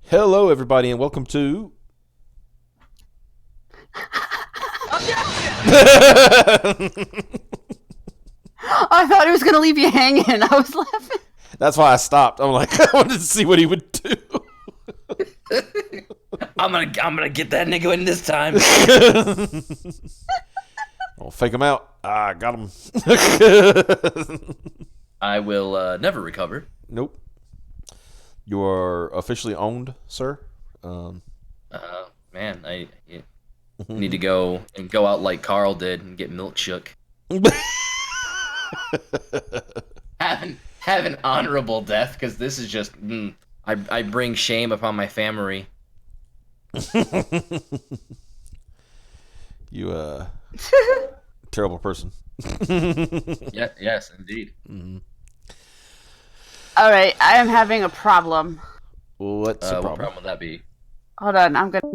Hello, everybody, and welcome to. I thought he was gonna leave you hanging. I was laughing. That's why I stopped. I'm like, I wanted to see what he would do. I'm gonna get that nigga in this time. I'll fake him out. Ah, got him. I will never recover. Nope. You are officially owned, sir. Man, I need to go out like Carl did and get milk shook. Have an honorable death, because this is just I bring shame upon my family. You terrible person. Yeah, yes, indeed. Mm-hmm. All right, I am having a problem. What's the What problem? problem would that be? Hold on, I'm gonna.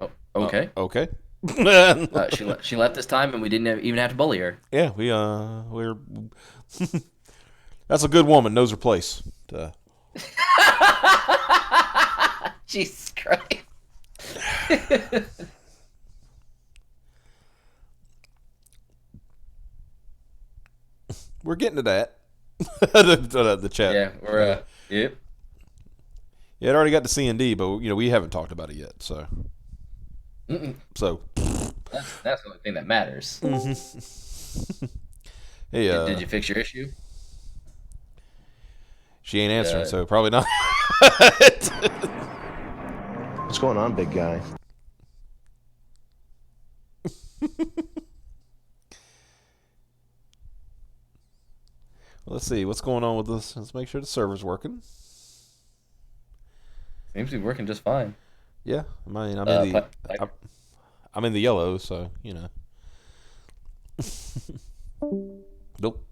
Oh, okay. Okay. She left this time, and we didn't even have to bully her. Yeah, we're. That's a good woman. Knows her place. Jesus Christ. We're getting to that. the chat. Yeah, we're yep. Yeah, it already got to C and D, but we haven't talked about it yet. So, so That's the only thing that matters. hey, Did you fix your issue? she ain't answering, so probably not. What's going on, big guy? Let's see what's going on with this. Let's make sure the server's working. Seems to be working just fine. Yeah, I mean, I'm in the yellow, so Nope.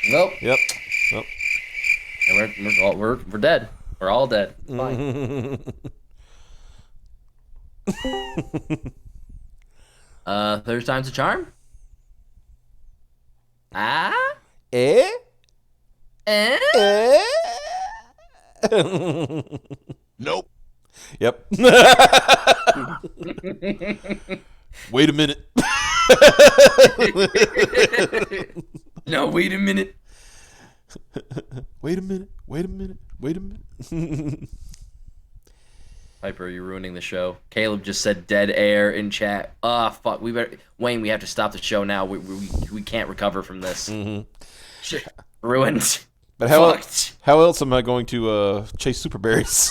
Nope. Yep. Nope. And we're dead. We're all dead. It's fine. Third time's a charm. Ah. Eh? Eh. Eh? Nope. Yep. Wait a minute. No, wait a minute. Wait a minute. Wait a minute. Wait a minute. Piper, you're ruining the show. Caleb just said dead air in chat. Ah, fuck. Wayne, we have to stop the show now. We can't recover from this. Shit. Ruined. But Fucked. how else am I going to chase super berries?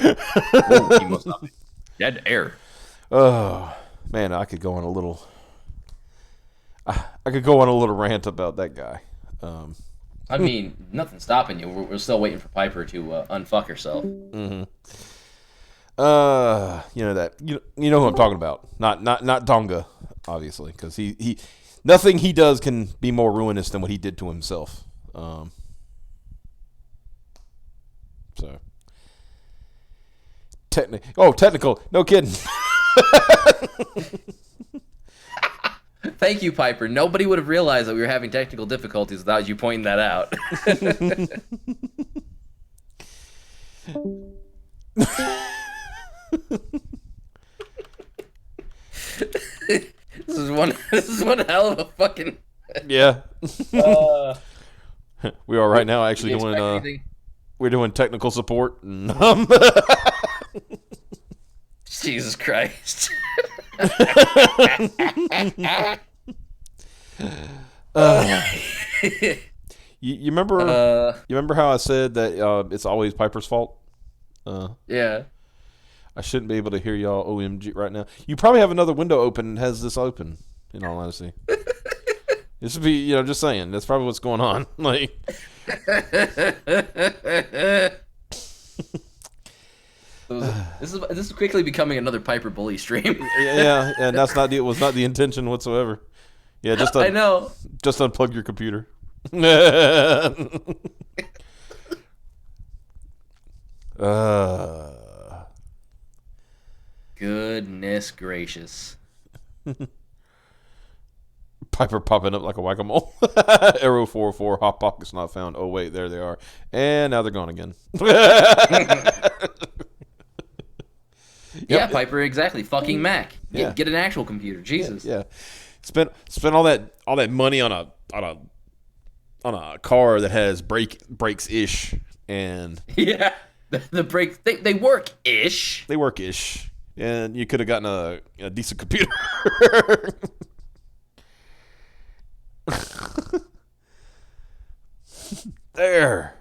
Oh, he must not be. Dead air. Oh man, I could go on a little. I could go on a little rant about that guy. I mean, nothing's stopping you. We're still waiting for Piper to unfuck herself. You know that you know who I'm talking about. Not Tonga, obviously, because he nothing he does can be more ruinous than what he did to himself. So technical, no kidding. Thank you, Piper. Nobody would have realized that we were having technical difficulties without you pointing that out. This is one hell of a fucking. Yeah. We are right now actually Do you expect doing anything? we're doing technical support and Jesus Christ. you remember how I said that it's always Piper's fault? Yeah. I shouldn't be able to hear y'all OMG right now. You probably have another window open and has this open, in all honesty. This would be, just saying. That's probably what's going on. Like, This is quickly becoming another Piper bully stream. yeah, and it was not the intention whatsoever. Yeah, I know. just unplug your computer. Goodness gracious. Piper popping up like a whack-a-mole. Arrow 404, Hot Pockets not found. Oh, wait, there they are. And now they're gone again. Yeah, Piper, exactly. Fucking Mac. Yeah. Get an actual computer. Jesus. Yeah. Spent all that money on a car that has brakes ish, and Yeah. The brakes, they work ish. they work ish, and you could have gotten a decent computer. There.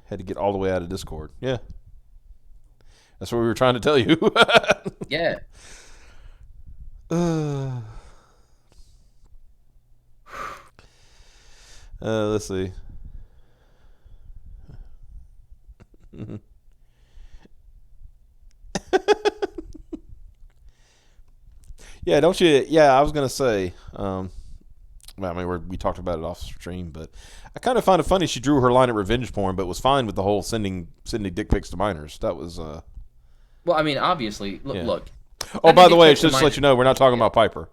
Had to get all the way out of Discord. Yeah. That's what we were trying to tell you. Yeah. Let's see. Yeah, don't you? Yeah, I was gonna say. Well, I mean, we talked about it off stream, but I kind of find it funny she drew her line at revenge porn, but was fine with the whole sending dick pics to minors. That was. Well, I mean, obviously, look. Oh, by the way, just to let you know, we're not talking about Piper.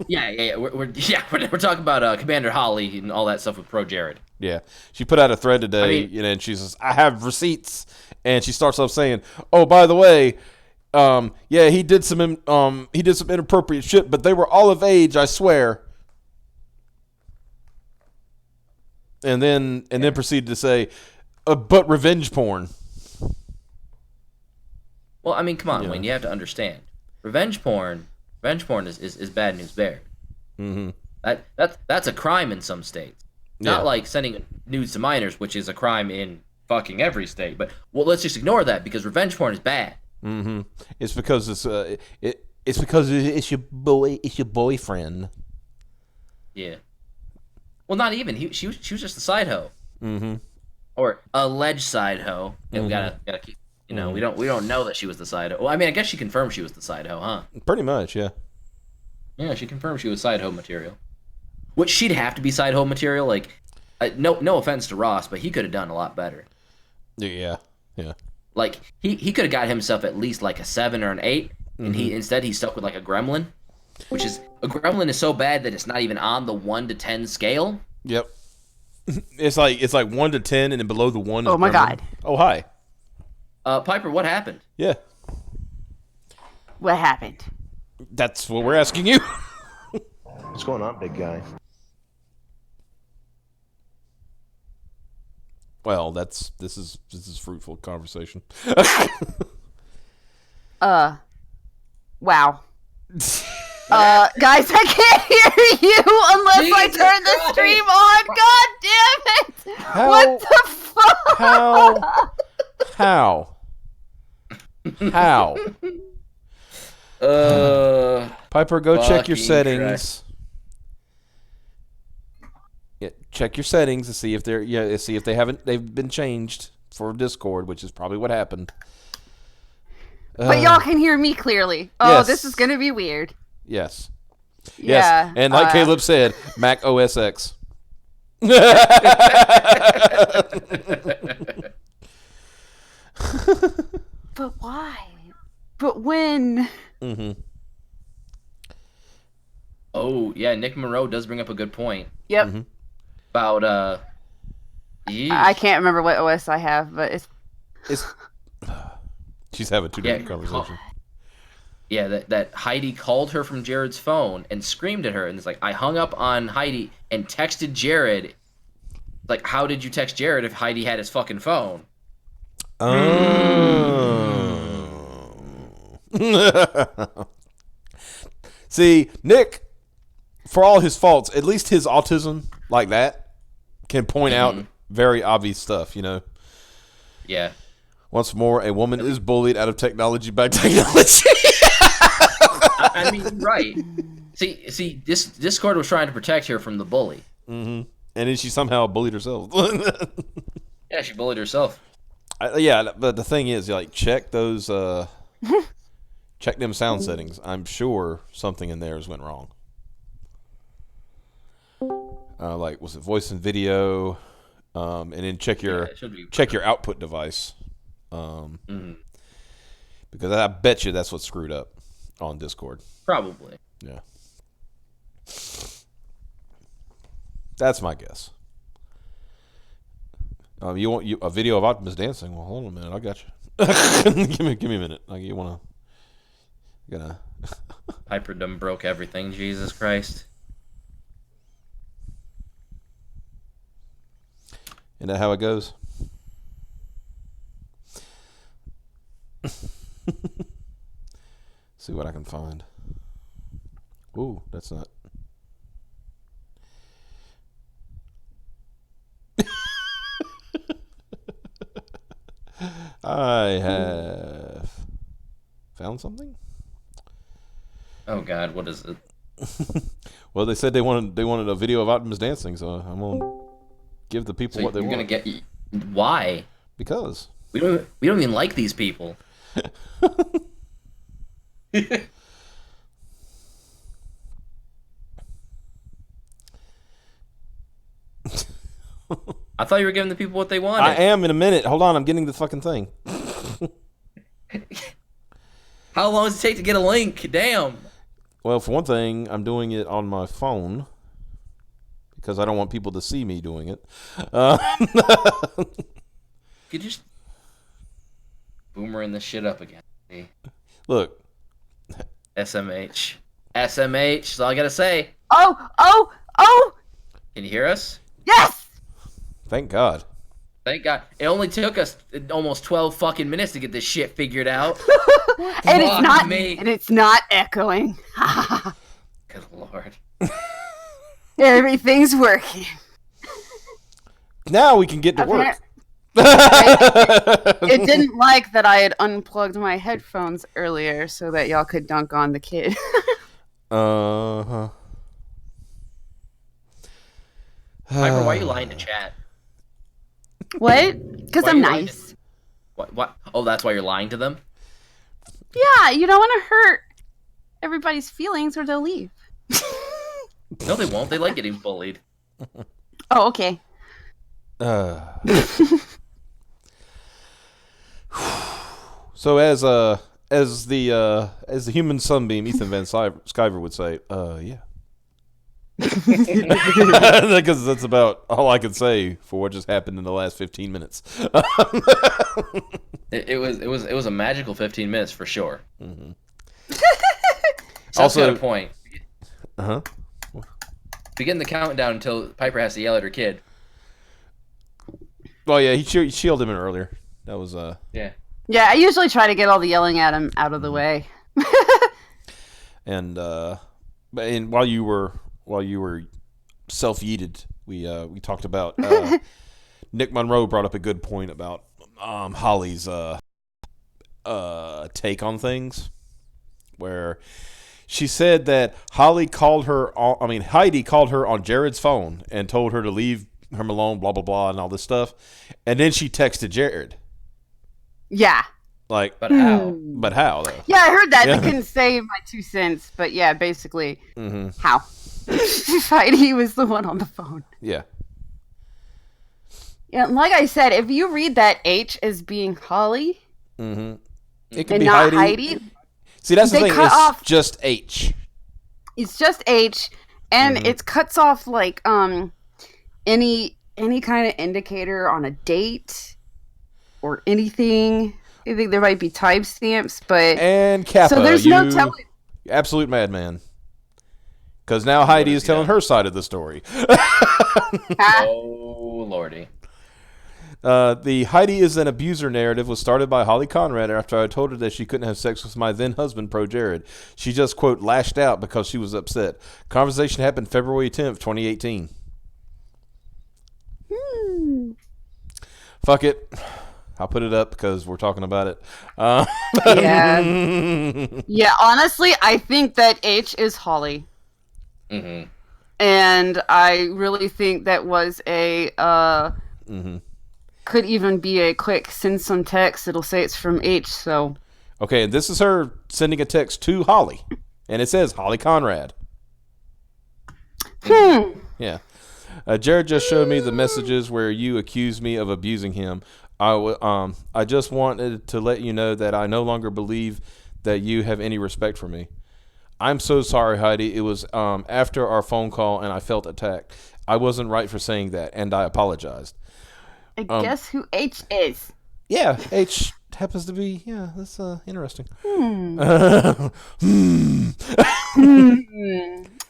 Yeah. We're talking about Commander Holly and all that stuff with Pro Jared. Yeah, she put out a thread today, and she says, "I have receipts," and she starts off saying, "Oh, by the way, yeah, he did some inappropriate shit, but they were all of age, I swear." And then proceeded to say, "But revenge porn." Well, I mean, come on, Wayne. You have to understand. Revenge porn is bad news bear. Mm-hmm. That's a crime in some states. Not like sending nudes to minors, which is a crime in fucking every state. But let's just ignore that because revenge porn is bad. Mm-hmm. It's because it's your boyfriend. Yeah. Well, not even. She was just a side hoe. Mm-hmm. Or alleged side hoe. Mm-hmm. We gotta keep. You know, we don't know that she was the side hoe. Well, I mean, I guess she confirmed she was the side hoe, huh? Pretty much, yeah. Yeah, she confirmed she was side hoe material. Which she'd have to be side hoe material. Like, no offense to Ross, but he could have done a lot better. Yeah. Like he could have got himself at least like a 7 or an 8, and instead he stuck with like a gremlin, which is a gremlin is so bad that it's not even on the 1 to 10 scale. Yep. It's like 1 to 10, and then below the 1 is Oh my gremlin. God. Oh hi. Piper, what happened? Yeah. What happened? That's what we're asking you. What's going on, big guy? Well, this is fruitful conversation. Wow. Guys, I can't hear you unless I Jesus turn the stream on. God damn it! What the fuck? How? Piper, go check your Fucking settings. Yeah, check your settings to see if they've been changed for Discord, which is probably what happened. But y'all can hear me clearly. Oh, Yes. this is gonna be weird. Yes. Yeah. Yes. And like Caleb said, Mac OS X. But why? But when? Mm-hmm. Oh yeah, Nick Monroe does bring up a good point Yep. Mm-hmm. about yeesh. I can't remember what OS I have, but it's She's having two different conversations. Yeah, that Heidi called her from Jared's phone and screamed at her, and it's like I hung up on Heidi and texted Jared. Like, how did you text Jared if Heidi had his fucking phone? Oh. See, Nick, for all his faults, at least his autism like that can point out very obvious stuff, you know? Yeah. Once more, a woman is bullied out of technology by technology. I mean, right. See, this Discord was trying to protect her from the bully. Mm-hmm. And then she somehow bullied herself. Yeah, she bullied herself. Yeah, but the thing is, like, check those, check them sound settings. I'm sure something in theirs went wrong. Like, was it voice and video? And then check your output device. Because I bet you that's what's screwed up. on Discord. Probably. Yeah. That's my guess. You want a video of Optimus dancing? Well, hold on a minute. I got you. give me a minute. Like you want to? Gonna. Hyperdom broke everything. Jesus Christ. Isn't that how it goes? See what I can find. Ooh, that's not. I have found something. Oh God, what is it? Well, they said they wanted a video of Optimus dancing, so I'm gonna give the people what they you're want. Gonna get why? Because we don't even like these people. I thought you were giving the people what they wanted. I am in a minute. Hold on, I'm getting the fucking thing. How long does it take to get a link? Damn. Well, for one thing, I'm doing it on my phone because I don't want people to see me doing it. Could you just boomering this shit up again? See? Look. SMH. SMH. That's all I gotta say. Oh! Can you hear us? Yes! Thank God. Thank God. It only took us almost 12 fucking minutes to get this shit figured out. And it's Fuck not me. and it's not echoing. Good Lord. Everything's working. Now we can get to work. It didn't like that I had unplugged my headphones earlier so that y'all could dunk on the kid. Uh-huh. Piper, why are you lying to chat? What? Because Why I'm you lying nice. What? Oh, that's why you're lying to them? Yeah, you don't want to hurt everybody's feelings or they'll leave. No, they won't. They like getting bullied. Oh, okay. So as the human sunbeam, Ethan Van Sciver would say, yeah. Because that's about all I can say for what just happened in the last 15 minutes. It was a magical 15 minutes for sure. Mm-hmm. Also, Also, got a point. Uh-huh. Begin the countdown until Piper has to yell at her kid. Well, yeah, he shielded him earlier. That was Yeah. Yeah, I usually try to get all the yelling at him out of the way. and while you were self-yeeted, we talked about Nick Monroe brought up a good point about Holly's take on things, where she said that Heidi called her on Jared's phone and told her to leave him alone, blah blah blah, and all this stuff, and then she texted Jared. Yeah. Like, But how? But how though? Yeah, I heard that. Yeah. I couldn't say my 2 cents, but yeah, basically, Mm-hmm. how? Heidi was the one on the phone. Yeah. Yeah, and like I said, if you read that H as being Holly Mm-hmm. It could and be not Heidi. Heidi, See, that's the they thing. cut It's off- just H. it's just H, and Mhm. it cuts off like any kind of indicator on a date or anything. I think there might be timestamps, but And Kappa. so there's no telling. Absolute madman. Because now Heidi is telling her side of the story. Oh, Lordy. The Heidi is an abuser narrative was started by Holly Conrad after I told her that she couldn't have sex with my then husband, Pro Jared. She just, quote, lashed out because she was upset. Conversation happened February 10th, 2018. Fuck it. I'll put it up because we're talking about it. Yeah. Yeah, honestly, I think that H is Holly. Mm-hmm. And I really think that was a could even be a quick send some text. It'll say it's from H, so Okay, and this is her sending a text to Holly. And it says Holly Conrad. Yeah. Jared just showed me the messages where you accused me of abusing him. I just wanted to let you know that I no longer believe that you have any respect for me. I'm so sorry, Heidi. It was after our phone call and I felt attacked. I wasn't right for saying that, and I apologized. Guess who H is? Yeah, H happens to be, yeah, that's interesting.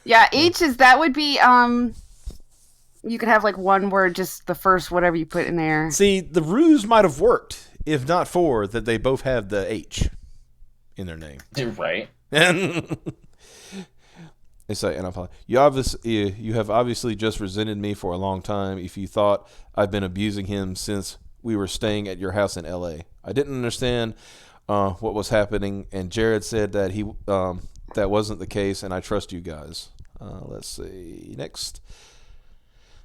Yeah, H is, that would be, you could have like one word, just the first whatever you put in there. See, the ruse might have worked if not for that they both have the H in their name. Right. They say, and I apologize. You have obviously just resented me for a long time if you thought I've been abusing him since we were staying at your house in L.A. I didn't understand what was happening, and Jared said that that wasn't the case, and I trust you guys. Let's see. Next.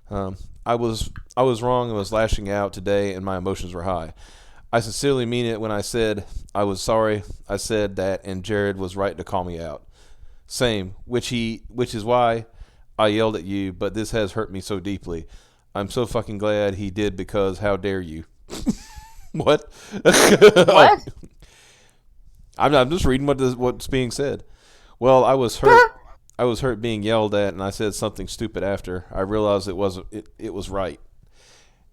I was wrong and was lashing out today, and my emotions were high. I sincerely mean it when I said I was sorry. I said that, and Jared was right to call me out. Same, which is why I yelled at you, but this has hurt me so deeply. I'm so fucking glad he did, because how dare you? What? What? I'm just reading what's being said. Well, I was hurt. I was hurt being yelled at, and I said something stupid after. I realized it was right.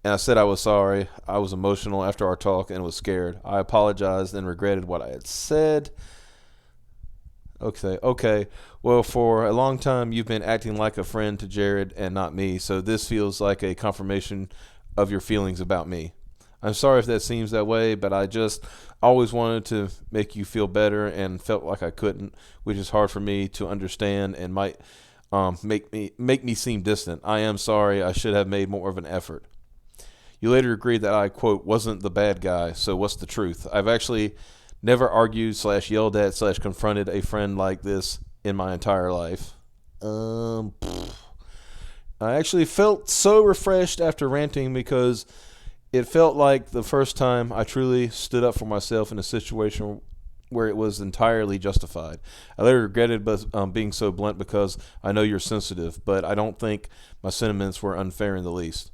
And I said I was sorry. I was emotional after our talk and was scared. I apologized and regretted what I had said. Okay. Well, for a long time, you've been acting like a friend to Jared and not me, so this feels like a confirmation of your feelings about me. I'm sorry if that seems that way, but I just always wanted to make you feel better and felt like I couldn't, which is hard for me to understand and might make me seem distant. I am sorry. I should have made more of an effort. You later agreed that I, quote, wasn't the bad guy, so what's the truth? I've actually never argued / yelled at / confronted a friend like this in my entire life. I actually felt so refreshed after ranting because it felt like the first time I truly stood up for myself in a situation where it was entirely justified. I later regretted being so blunt because I know you're sensitive, but I don't think my sentiments were unfair in the least.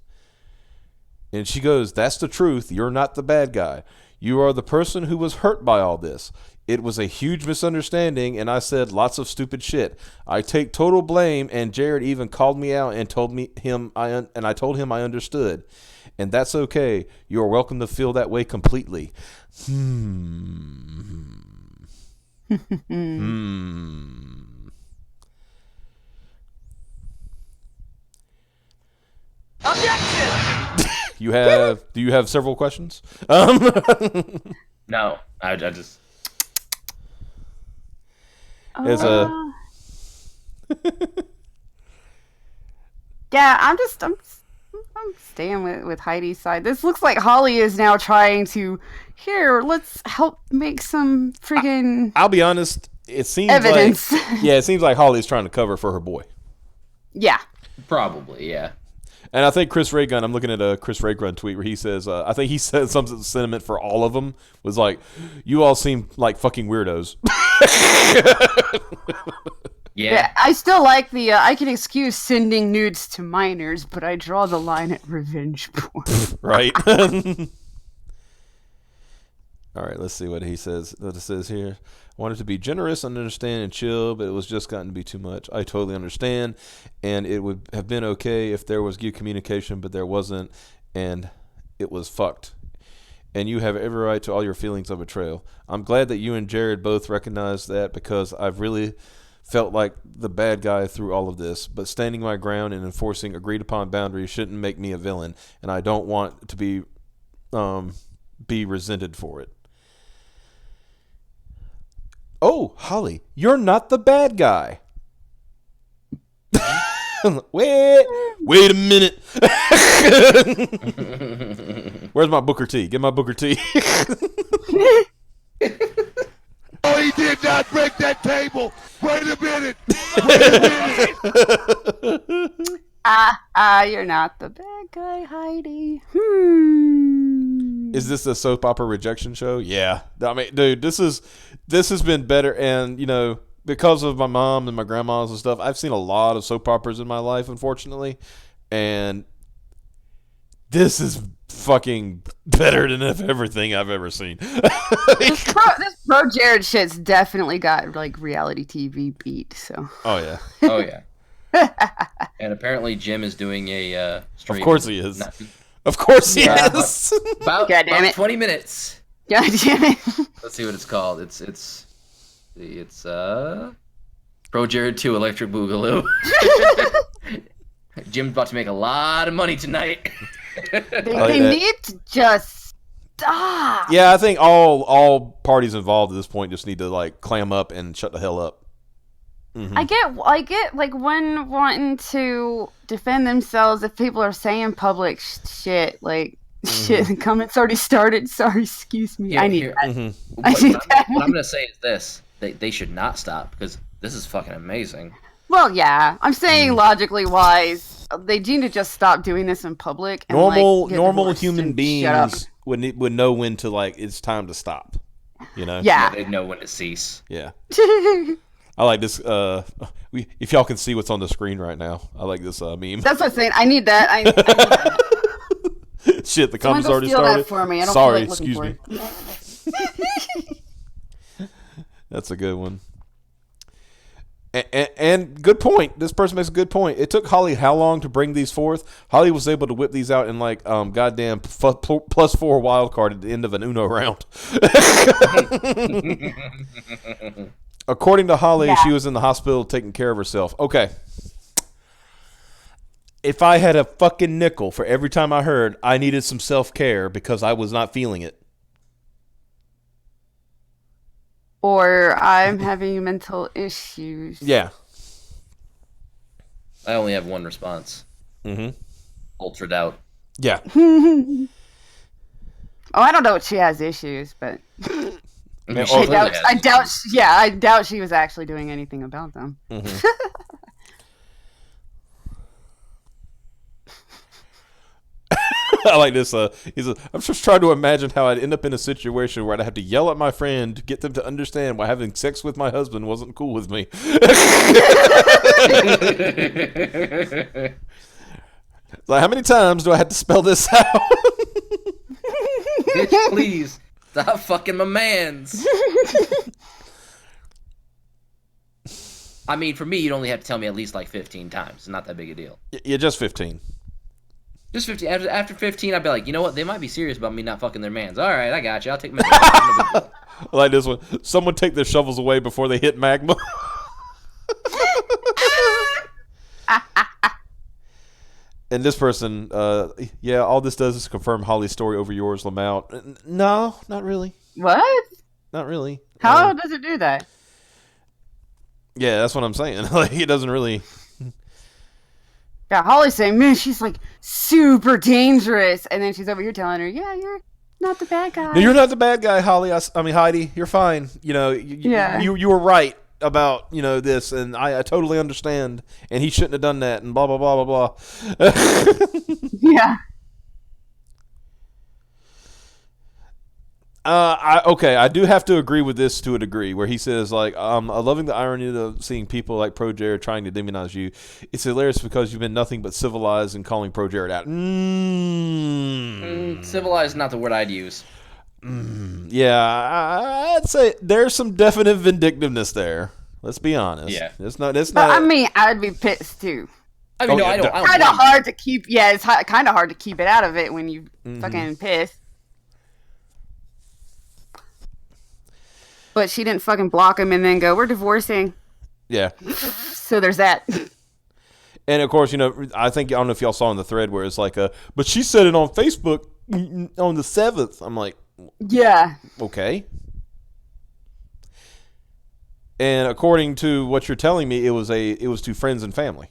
And she goes, that's the truth. You're not the bad guy. You are the person who was hurt by all this. It was a huge misunderstanding, and I said lots of stupid shit. I take total blame, and Jared even called me out and I told him I understood. And that's okay. You are welcome to feel that way completely. Objection! Do you have several questions? No, I just. Yeah, I'm staying with Heidi's side. This looks like Holly is now trying to, let's help make some friggin' I'll be honest, it seems evidence. It seems like Holly's trying to cover for her boy. Yeah. Probably, yeah. And I think Chris Raygun, I'm looking at a Chris Raygun tweet where he says, I think he said some sentiment for all of them was like, you all seem like fucking weirdos. Yeah. I still like the, I can excuse sending nudes to minors, but I draw the line at revenge porn. Right. All right, let's see what he says. What it says here. I wanted to be generous, understand, and chill, but it was just gotten to be too much. I totally understand, and it would have been okay if there was good communication, but there wasn't, and it was fucked. And you have every right to all your feelings of betrayal. I'm glad that you and Jared both recognize that because I've really felt like the bad guy through all of this, but standing my ground and enforcing agreed upon boundaries shouldn't make me a villain, and I don't want to be resented for it. Oh, Holly, you're not the bad guy. Wait a minute. Where's my Booker T? Get my Booker T. Oh, he did not break that table. Wait a minute. You're not the bad guy, Heidi. Is this a soap opera rejection show? Yeah. I mean, dude, this has been better. And, you know, because of my mom and my grandmas and stuff, I've seen a lot of soap operas in my life, unfortunately. And this is fucking better than everything I've ever seen. This pro Jared shit's definitely got like reality TV beat. So. Oh yeah. Oh yeah. And apparently Jim is doing a stream. Of course he is. Of course he Yeah. is. About, God damn about it. 20 minutes. God damn it. Let's see what it's called. It's Pro Jared 2 Electric Boogaloo. Jim's about to make a lot of money tonight. They need to just stop. Yeah, I think all parties involved at this point just need to like clam up and shut the hell up. Mm-hmm. I get like one wanting to defend themselves if people are saying public shit like shit. The comments already started. Sorry, excuse me. I need that. Mm-hmm. I need that. What I'm gonna say is this: they should not stop because this is fucking amazing. Well, yeah, I'm saying logically wise, they need to just stop doing this in public. And, Normal get normal divorced human and shut up. beings would know when to like it's time to stop. You know? Yeah. They know when to cease. Yeah. I like this. If y'all can see what's on the screen right now, I like this meme. That's what I'm saying. I need that. I need that. Shit, the Someone comments go already steal started. that for me. I don't Sorry, feel like looking excuse for me. it. That's a good one. And good point. This person makes a good point. It took Holly how long to bring these forth? Holly was able to whip these out in like goddamn +4 wild card at the end of an Uno round. According to Holly, she was in the hospital taking care of herself. Okay. If I had a fucking nickel for every time I heard I needed some self-care because I was not feeling it. Or I'm having mental issues. Yeah. I only have one response. Mm-hmm. Ultra doubt. Yeah. Oh, I don't know what she has issues, but Man, She oh, clearly has. I doubt she was actually doing anything about them. Mm-hmm. I like this. He says, I'm just trying to imagine how I'd end up in a situation where I'd have to yell at my friend to get them to understand why having sex with my husband wasn't cool with me. Like, how many times do I have to spell this out? Bitch, please stop fucking my mans. I mean, for me, you'd only have to tell me at least like 15 times. It's not that big a deal. Yeah, just 15. Just 15. After 15, I'd be like, you know what? They might be serious about me not fucking their mans. All right, I got you. I'll take my. I like this one. Someone take their shovels away before they hit magma. And this person, all this does is confirm Holly's story over yours, Lamau. No, not really. What? Not really. How does it do that? Yeah, that's what I'm saying. Like, it doesn't really. Yeah, Holly's saying, man, she's like super dangerous, and then she's over here telling her, yeah, you're not the bad guy. No, you're not the bad guy, Holly. I mean, Heidi, you're fine. You know, you were right about, this, and I totally understand, and he shouldn't have done that, and blah, blah, blah, blah, blah. Yeah. I do have to agree with this to a degree, where he says, like, loving the irony of seeing people like Pro Jared trying to demonize you. It's hilarious because you've been nothing but civilized and calling Pro Jared out. Civilized is not the word I'd use. Yeah, I'd say there's some definite vindictiveness there. Let's be honest. Yeah. It's not. But I mean, I'd be pissed too. I mean, Oh, no, yeah, I don't. Kind of hard to keep. Yeah, it's kind of hard to keep it out of it when you fucking pissed. But she didn't fucking block him and then go, we're divorcing. Yeah. So there's that. And of course, I don't know if y'all saw in the thread where it's like, but she said it on Facebook on the 7th. I'm like, Yeah. okay. And according to what you're telling me, it was to friends and family.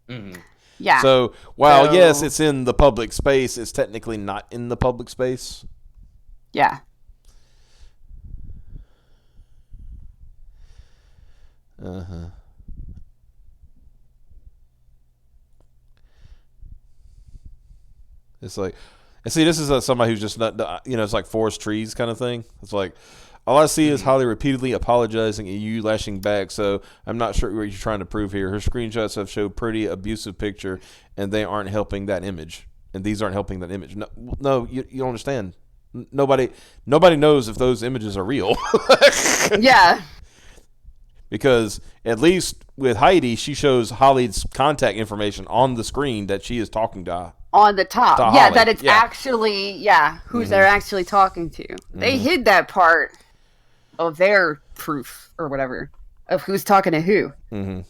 Mm-hmm. Yeah. So while yes, it's in the public space, it's technically not in the public space. Yeah. Uh-huh. It's like, and see, this is somebody who's just not, it's like forest trees kind of thing. It's like, all I see is Holly repeatedly apologizing and you lashing back. So I'm not sure what you're trying to prove here. Her screenshots have showed pretty abusive picture, and they aren't helping that image. and these aren't helping that image. No, you don't understand. Nobody knows if those images are real. Yeah. Because at least with Heidi, she shows Holly's contact information on the screen that she is talking to. On the top. To Yeah, Holly. that it's actually, who they're actually talking to. They hid that part of their proof or whatever of who's talking to who. Mm-hmm.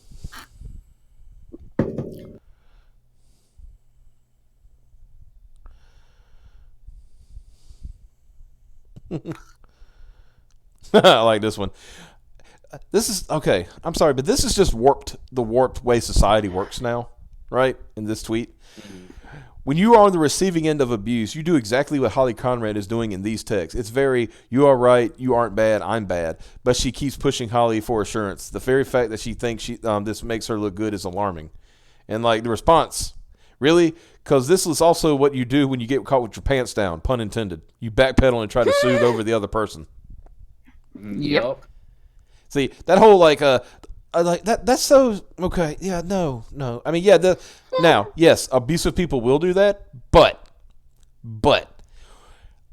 I like this one. This is okay. I'm sorry, but this is just the warped way society works now, right? In this tweet, when you are on the receiving end of abuse, you do exactly what Holly Conrad is doing in these texts. It's very, you are right, you aren't bad, I'm bad. But she keeps pushing Holly for assurance. The very fact that she thinks this makes her look good is alarming. And like the response, really? Because this is also what you do when you get caught with your pants down, pun intended. You backpedal and try to soothe over the other person. Yep. See, that whole like that's so okay. Yeah, no. I mean, yeah, now, yes, abusive people will do that, but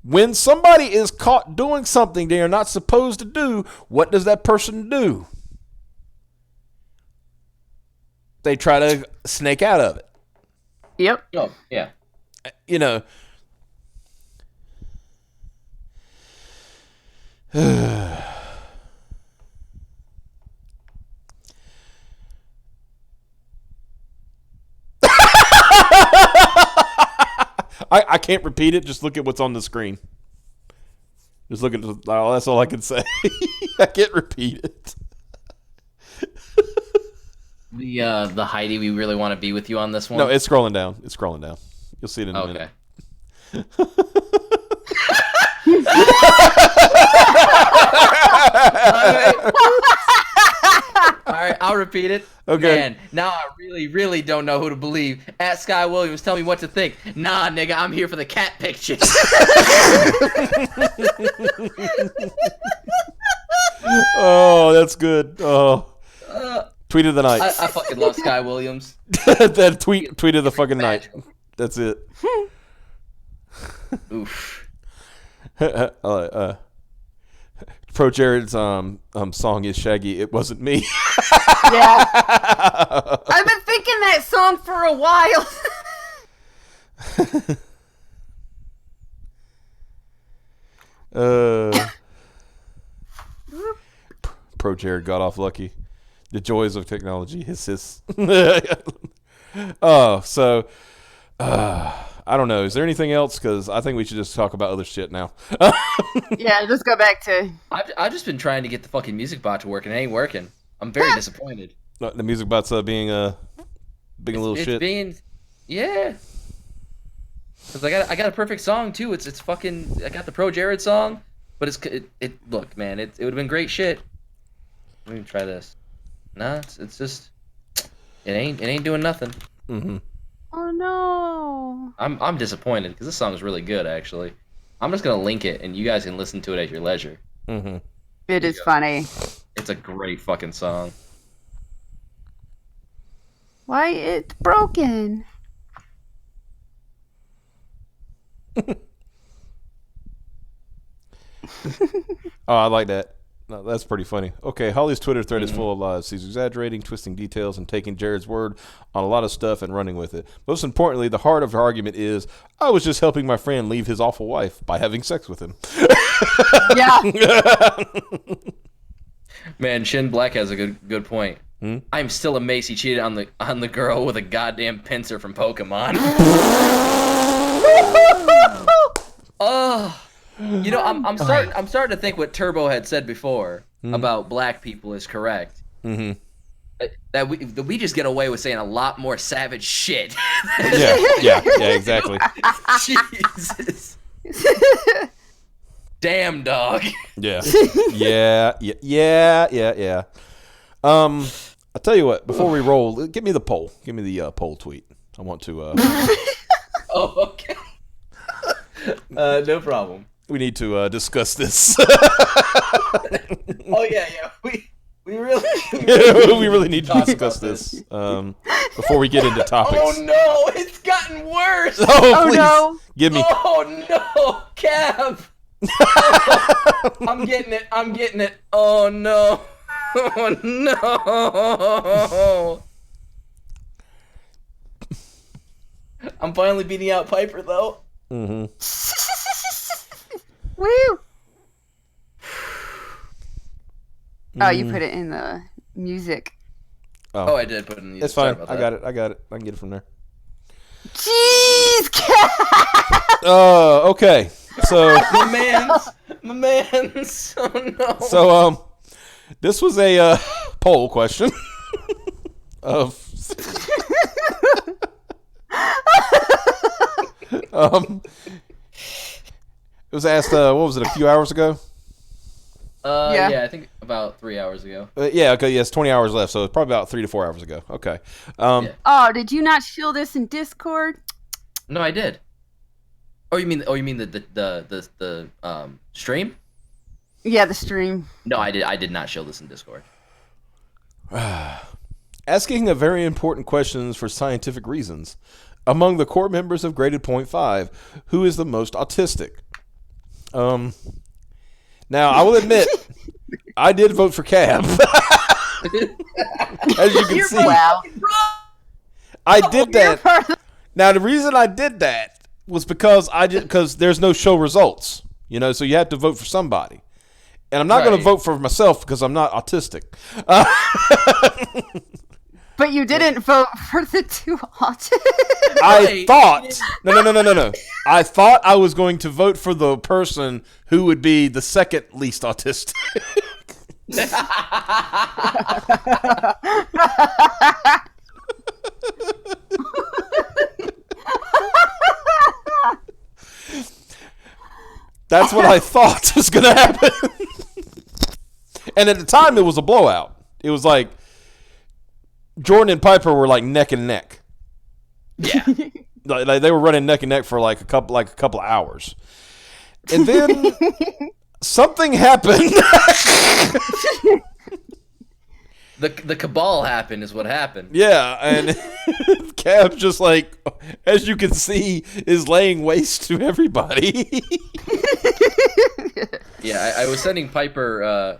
when somebody is caught doing something they are not supposed to do, what does that person do? They try to snake out of it. Yep. Oh, yeah. You know. I can't repeat it. Just look at what's on the screen. Just look at that's all I can say. I can't repeat it. The Heidi, we really want to be with you on this one. No, it's scrolling down. You'll see it in a minute. All right, I'll repeat it. Okay. Man, now I really, really don't know who to believe. At Sky Williams, tell me what to think. Nah, nigga, I'm here for the cat pictures. Oh, that's good. Oh, tweet of the night. I fucking love Sky Williams. That tweet of the fucking night. That's it. Oof. Pro Jared's song is Shaggy. It wasn't me. Yeah. I've been thinking that song for a while. Pro Jared got off lucky. The joys of technology. Hiss. Oh, so I don't know. Is there anything else? Because I think we should just talk about other shit now. Yeah, just go back to. I've just been trying to get the fucking music bot to work and it ain't working. I'm very disappointed. The music bot's being a little shit. Yeah. Because I got a perfect song too. It's fucking. I got the Pro Jared song, but look, man, it would have been great shit. Let me try this. Nah, it's just it ain't doing nothing. Mm-hmm. Oh no. I'm disappointed because this song is really good actually. I'm just gonna link it and you guys can listen to it at your leisure. Mm-hmm. It is funny. It's a great fucking song. Why it's broken? Oh, I like that. No, that's pretty funny. Okay, Holly's Twitter thread is full of lies. She's exaggerating, twisting details, and taking Jared's word on a lot of stuff and running with it. Most importantly, the heart of her argument is, I was just helping my friend leave his awful wife by having sex with him. Yeah. Man, Shin Black has a good point. I'm still amazed he cheated on the girl with a goddamn pincer from Pokemon. Oh. You know, I'm starting to think what Turbo had said before about black people is correct. Mm-hmm. That we just get away with saying a lot more savage shit. Yeah, exactly. Jesus. Damn, dog. Yeah. I'll tell you what. Before we roll, give me the poll. Give me the poll tweet. I want to. Oh, okay. No problem. We need to discuss this. Oh yeah. We really we really need to discuss this before we get into topics. Oh no, it's gotten worse. Oh, please. No. Give me. Oh no, Cab. I'm getting it. Oh no. Oh no. I'm finally beating out Piper though. Woo! Oh, you put it in the music. Oh, I did put it in the It's fine. I got it. I can get it from there. Jeez, Okay. So my man's. Oh no. So this was a poll question of it was asked what was it, a few hours ago? Yeah, I think about 3 hours ago. Yeah, okay, yes, 20 hours left, so it's probably about 3 to 4 hours ago. Okay. Yeah. Oh, did you not show this in Discord? No, I did. Oh, you mean the stream? Yeah, the stream. No, I did not show this in Discord. Asking a very important questions for scientific reasons. Among the core members of Graded Point 5, who is the most autistic? Now, I will admit, I did vote for Cab. As you can see. Wow. I did that. Now, the reason I did that was because there's no show results, so you have to vote for somebody. And I'm not going to vote for myself because I'm not autistic. But you didn't vote for the two autists. I thought no. I thought I was going to vote for the person who would be the second least autistic. That's what I thought was going to happen. And at the time, it was a blowout. It was like Jordan and Piper were like neck and neck. Yeah. Like they were running neck and neck for like a couple of hours. And then something happened. The cabal happened is what happened. Yeah, and Cab just like, as you can see, is laying waste to everybody. Yeah, I was sending Piper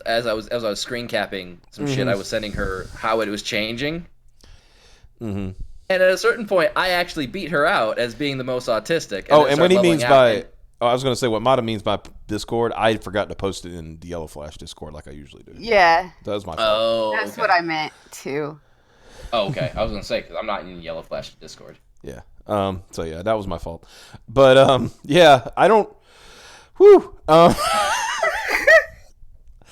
as I was screen capping some shit. I was sending her how it was changing. Mm-hmm. And at a certain point, I actually beat her out as being the most autistic. And when he means by, I was going to say what Mata means by Discord, I forgot to post it in the Yellow Flash Discord like I usually do. Yeah. That was my fault. Oh, That's okay. what I meant, too. Oh, okay. I was going to say, because I'm not in Yellow Flash Discord. Yeah. So, yeah, that was my fault. But, yeah, I don't... Whew.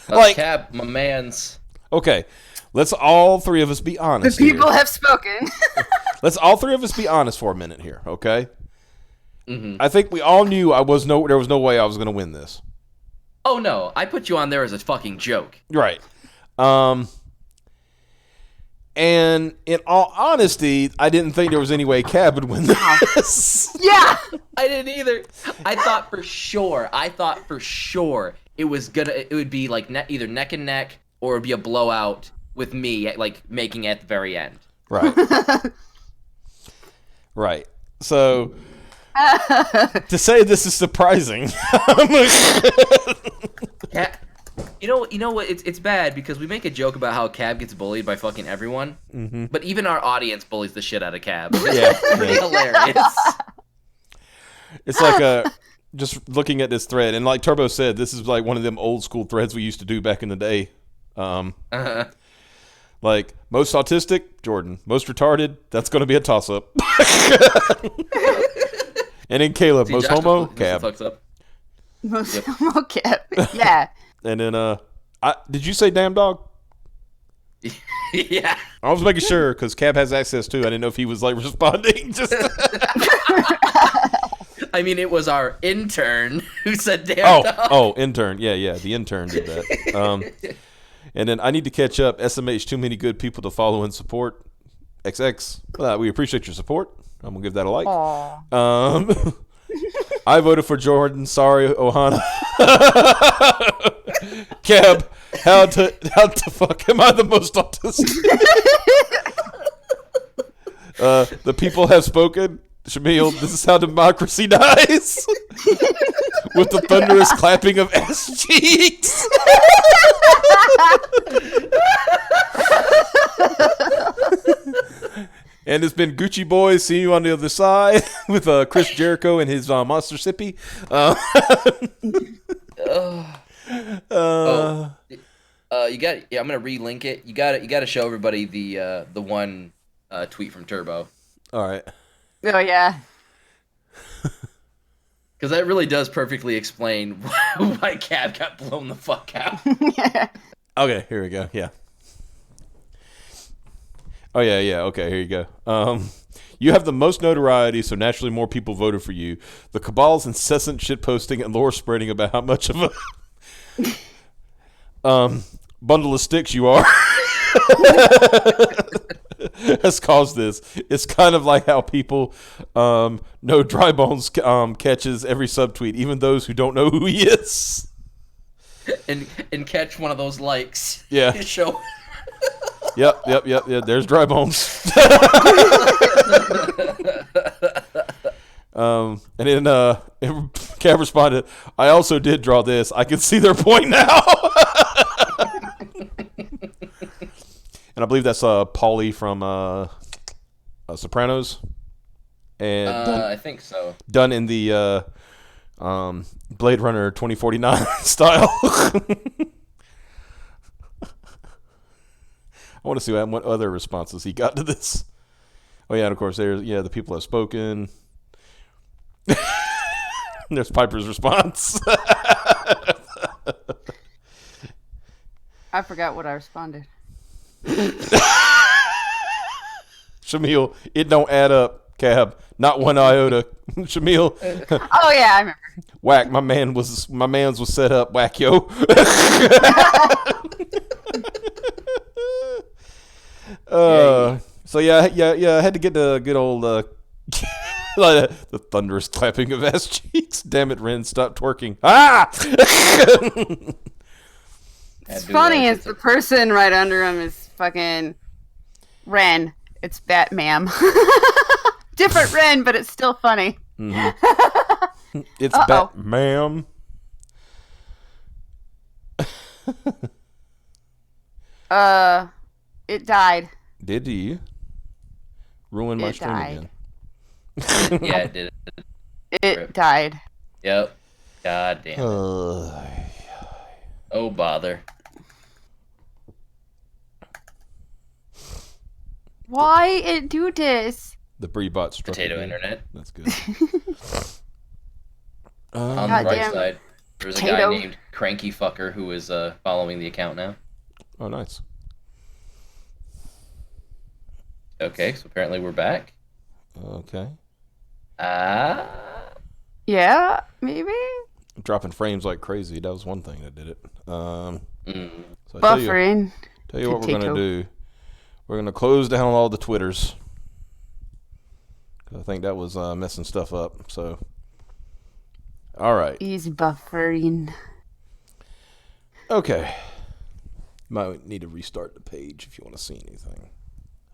Like, Cab, my man's... Okay, let's all three of us be honest. The people have spoken. Let's all three of us be honest for a minute here, okay? Mm-hmm. I think we all knew there was no way I was going to win this. Oh, no. I put you on there as a fucking joke. Right. And in all honesty, I didn't think there was any way Cab would win this. Yeah. I didn't either. I thought for sure it would be like either neck and neck or it would be a blowout with me like making it at the very end. Right. Right. So to say this is surprising. You know what? It's bad because we make a joke about how Cab gets bullied by fucking everyone, but even our audience bullies the shit out of Cab. It's pretty hilarious. It's like just looking at this thread, and like Turbo said, this is like one of them old school threads we used to do back in the day. Like most autistic, Jordan. Most retarded, that's going to be a toss up. And then Caleb, most homo, Cab. Most homo, Cab. Yeah. And then did you say damn dog? Yeah. I was making sure because Cab has access too. I didn't know if he was like responding. Just. I mean, it was our intern who said damn dog. Oh, intern. Yeah. The intern did that. And then I need to catch up. SMH, too many good people to follow and support. XX, we appreciate your support. I'm going to give that a like. I voted for Jordan. Sorry, Ohana. Cab, how to fuck am I the most autistic? The people have spoken. Shamil, this is how democracy dies. With the thunderous clapping of ass cheeks. And it's been Gucci Boys. See you on the other side with Chris Jericho and his Monster Sippy. You got. Yeah, I'm gonna relink it. You got to show everybody the one tweet from Turbo. All right. Oh yeah. Because that really does perfectly explain why Cab got blown the fuck out. Okay, here we go. Yeah. Oh, yeah. Okay, here you go. You have the most notoriety, so naturally more people voted for you. The cabal's incessant shitposting and lore spreading about how much of a bundle of sticks you are has caused this. It's kind of like how people know Dry Bones catches every subtweet, even those who don't know who he is. And catch one of those likes. Yeah. Show. Yep. There's Dry Bones. And then Cam responded, I also did draw this. I can see their point now. And I believe that's Paulie from Sopranos. And I think so. done in the Blade Runner 2049 style. I want to see what other responses he got to this. Oh yeah, and of course there's the people have spoken. There's Piper's response. I forgot what I responded. Shamil, it don't add up, Cab. Not one iota. Shamil. Oh yeah, I remember. Whack, my man's was set up, whack yo. So yeah, I had to get the good old the thunderous clapping of ass cheeks. Damn it, Ren, stop twerking. Ah! It's funny is the person right under him is fucking Ren. It's Batman. Different Ren, but it's still funny. Mm-hmm. It's Batman. It died. Did you ruin my stream died. again? Yeah, it did. It died. Yep. God damn it. Oh, bother. Why it do this? The Breebot struck Potato again. internet. That's good. On the God right damn. side, there's a guy Potato. named Cranky Fucker who is following the account now. Oh, nice. Okay, so apparently we're back. Okay. Yeah, maybe. Dropping frames like crazy. That was one thing that did it. So I Buffering. Tell you what we're Potato. gonna do. We're gonna close down all the Twitters. 'Cause I think that was messing stuff up. So, all right. He's buffering. Okay. Might need to restart the page if you want to see anything.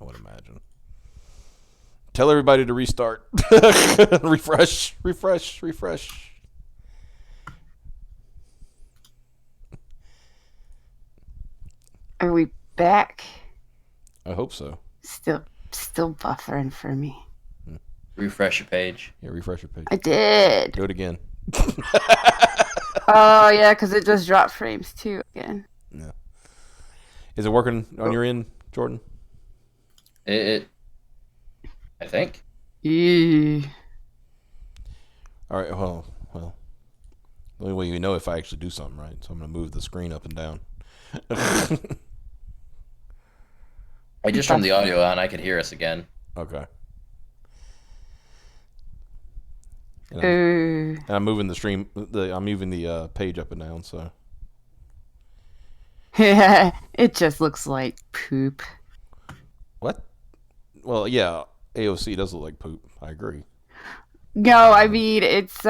I would imagine. Tell everybody to restart. Refresh. Are we back? I hope so. Still buffering for me. Refresh your page. Yeah, refresh your page. I did. Do it again. Oh yeah, because it just dropped frames too again. Yeah. Is it working on your end, Jordan? I think. Eee. All right. Well. The only way you know if I actually do something right. So I'm gonna move the screen up and down. I just turned the audio on. I could hear us again. Okay. Ooh. And I'm moving the stream. I'm moving the page up and down. So. Yeah, it just looks like poop. What? Well, yeah. AOC does look like poop. I agree. No, I mean it's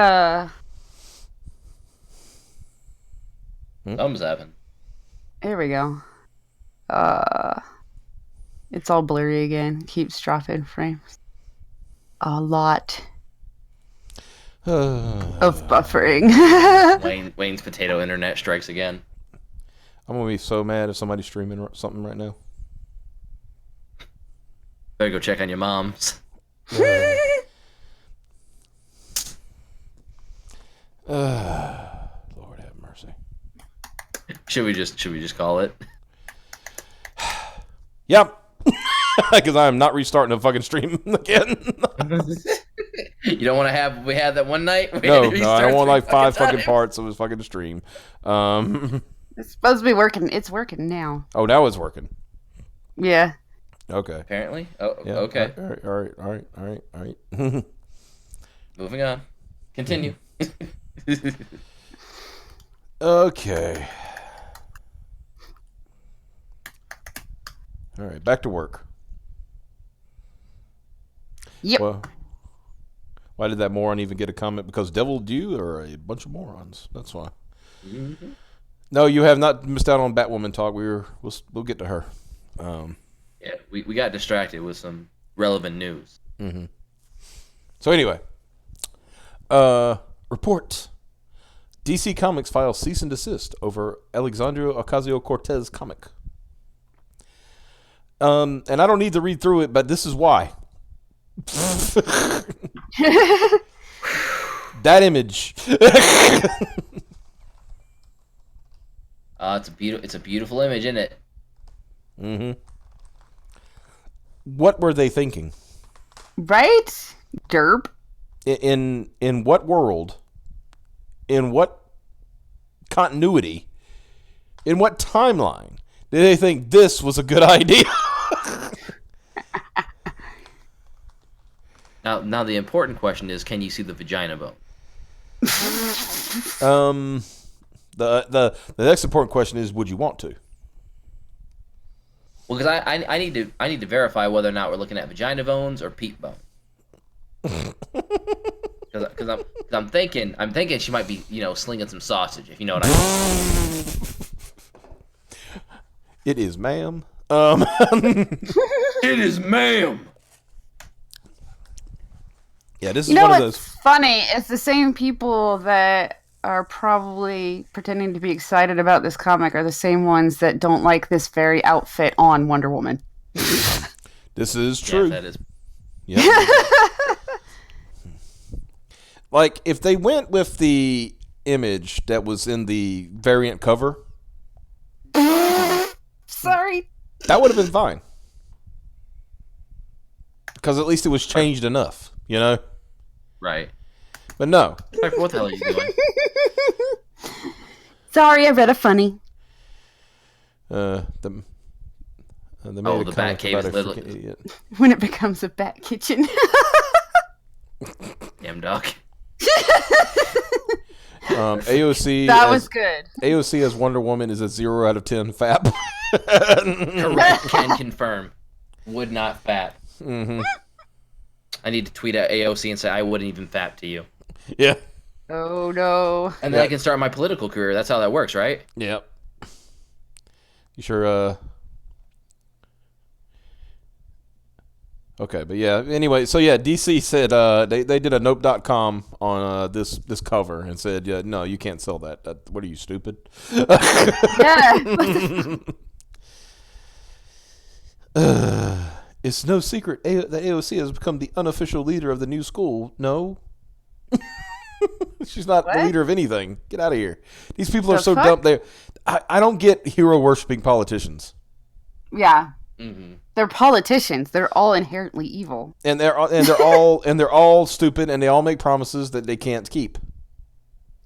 Thumbs happen. There we go. It's all blurry again. Keeps dropping frames. A lot of buffering. Wayne's potato internet strikes again. I'm gonna be so mad if somebody's streaming something right now. Better go check on your moms. Lord have mercy. Should we just call it? Yep. Because I am not restarting a fucking stream again. You don't want to have. We had that one night. No, I don't want like 5 fucking parts of his fucking stream. It's supposed to be working. It's working now. Oh, now it's working. Yeah. Okay. Apparently. Oh, Yeah. okay. All right. Moving on. Continue. Okay. All right, back to work. Yep. Well, why did that moron even get a comment? Because Devil you are a bunch of morons. That's why. Mm-hmm. No, you have not missed out on Batwoman talk. We'll get to her. Yeah, we got distracted with some relevant news. Mm-hmm. So anyway, report. DC Comics files cease and desist over Alexandria Ocasio-Cortez comic. And I don't need to read through it, but this is why. That image. It's a beautiful image, isn't it? Mm-hmm. What were they thinking? Right? Derp. In what world? In what continuity? In what timeline did they think this was a good idea? Now the important question is, can you see the vagina bone? The next important question is, would you want to? Well, because I need to verify whether or not we're looking at vagina bones or peep bone. Because I'm thinking she might be slinging some sausage, if you know what I mean. It is, ma'am. It is, ma'am. Yeah, this is You know one of what's those. funny? It's the same people that are probably pretending to be excited about this comic are the same ones that don't like this very outfit on Wonder Woman. This is true. Yeah, that is. Yep. Like, if they went with the image that was in the variant cover, Sorry. that would have been fine. Because at least it was changed enough, you know? Right. But no. Like, what the hell are you doing? Sorry, I read a funny. They made a the comment Batcave about is a literally- freaking idiot. When it becomes a bat kitchen. Damn dog. AOC. That was good. AOC as Wonder Woman is a 0 out of 10 fap. Correct. Can confirm. Would not fap. Mm-hmm. I need to tweet at AOC and say I wouldn't even fap to you. Yeah. Oh no. And then I can start my political career. That's how that works, right? Yep. You sure, Okay, but yeah, anyway, so yeah, DC said they did a nope.com on this cover and said, yeah, no, you can't sell that. What are you, stupid? Yeah. It's no secret that AOC has become the unofficial leader of the new school. No. She's not the leader of anything. Get out of here. These people are so dumb. I don't get hero worshipping politicians. Yeah. Mm-hmm. They're politicians. They're all inherently evil. And they're all stupid, and they all make promises that they can't keep.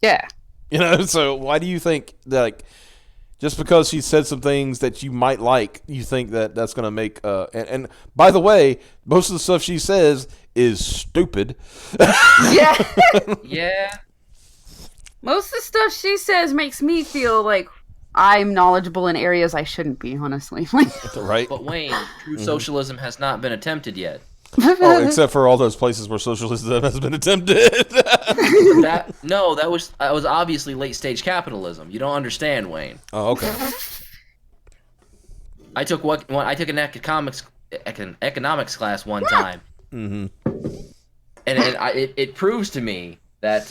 Yeah. You know, so why do you think that, like, just because she said some things that you might like, you think that that's going to make and by the way, most of the stuff she says is stupid. Yeah. Yeah. Most of the stuff she says makes me feel like I'm knowledgeable in areas I shouldn't be, honestly. Right? But Wayne, true socialism has not been attempted yet. Oh, except for all those places where socialism has been attempted. that was obviously late stage capitalism. You don't understand, Wayne. Oh, okay. I took an economics class one time, and it proves to me that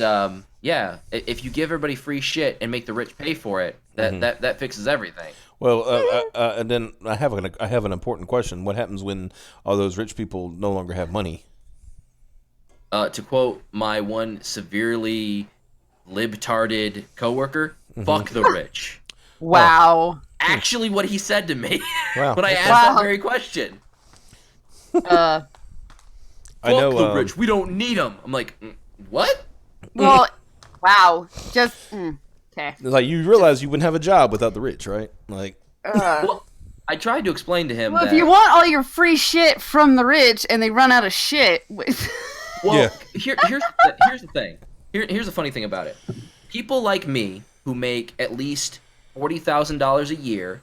if you give everybody free shit and make the rich pay for it, that fixes everything. Well, and then I have an important question. What happens when all those rich people no longer have money? To quote my one severely libtarded coworker, "Fuck the rich." Wow. Actually, what he said to me Wow. when I asked that very question. Uh, I know Fuck the rich. We don't need them. I'm like, what? well, wow. Just okay. like you realize you wouldn't have a job without the rich, right? Like, Well, I tried to explain to him Well, that. if you want all your free shit from the rich and they run out of shit, Well, Yeah. here's the thing. Here's the funny thing about it. People like me who make at least $40,000 a year,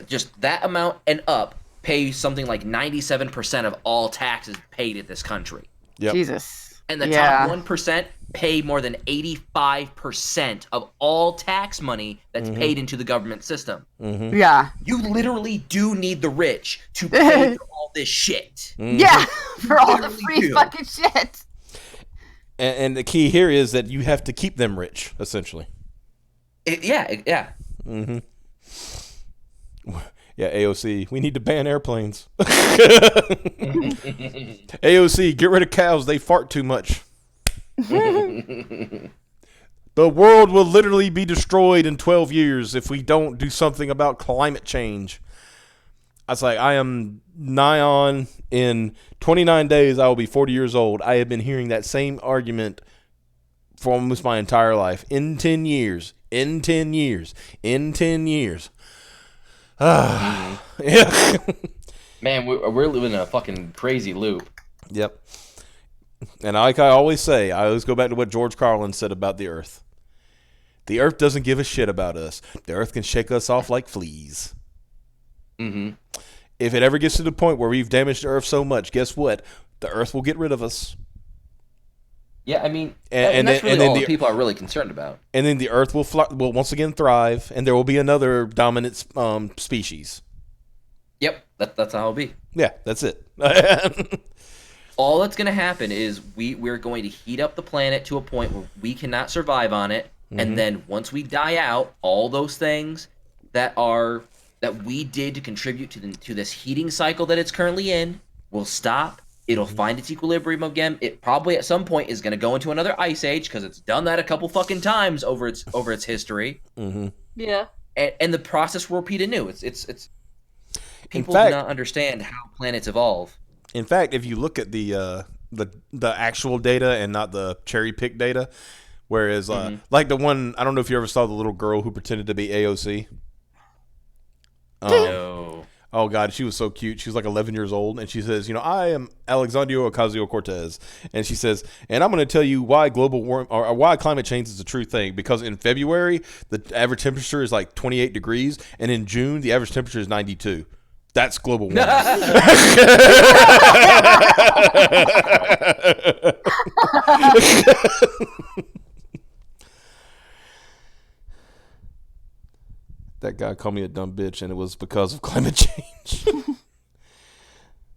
just that amount and up, pay something like 97% of all taxes paid in this country. yep. Jesus. And the top 1% pay more than 85% of all tax money that's paid into the government system. Yeah. You literally do need the rich to pay for all this shit. Yeah. For all the Literally free do. fucking shit. And the key here is that you have to keep them rich, essentially. Yeah. Yeah, AOC, we need to ban airplanes. AOC, get rid of cows. They fart too much. The world will literally be destroyed in 12 years if we don't do something about climate change. I was like, I am nigh on. In 29 days, I will be 40 years old. I have been hearing that same argument for almost my entire life. In 10 years. In 10 years. In 10 years. Yeah. Man, we're living in a fucking crazy loop. Yep. And like I always say, I always go back to what George Carlin said about the Earth. The Earth doesn't give a shit about us. The Earth can shake us off like fleas. If it ever gets to the point where we've damaged the Earth so much, guess what? The Earth will get rid of us. Yeah, I mean, And that's then- really and then all the- that people are really concerned about. And then the Earth will once again thrive, and there will be another dominant species. Yep, that's how it'll be. Yeah, that's it. All that's going to happen is we're going to heat up the planet to a point where we cannot survive on it, and then once we die out, all those things that we did to contribute to this heating cycle that it's currently in will stop. It'll find its equilibrium again. It probably at some point is going to go into another ice age because it's done that a couple fucking times over its history. Yeah. And the process will repeat anew. It's people fact- do not understand how planets evolve. In fact, if you look at the actual data and not the cherry pick data, whereas like the one, I don't know if you ever saw the little girl who pretended to be AOC. No. Oh God, she was so cute. She was like 11 years old, and she says, I am Alexandria Ocasio-Cortez, and she says, and I'm going to tell you why global warming or why climate change is a true thing. Because in February the average temperature is like 28 degrees, and in June the average temperature is 92. That's global warming. That guy called me a dumb bitch, and it was because of climate change.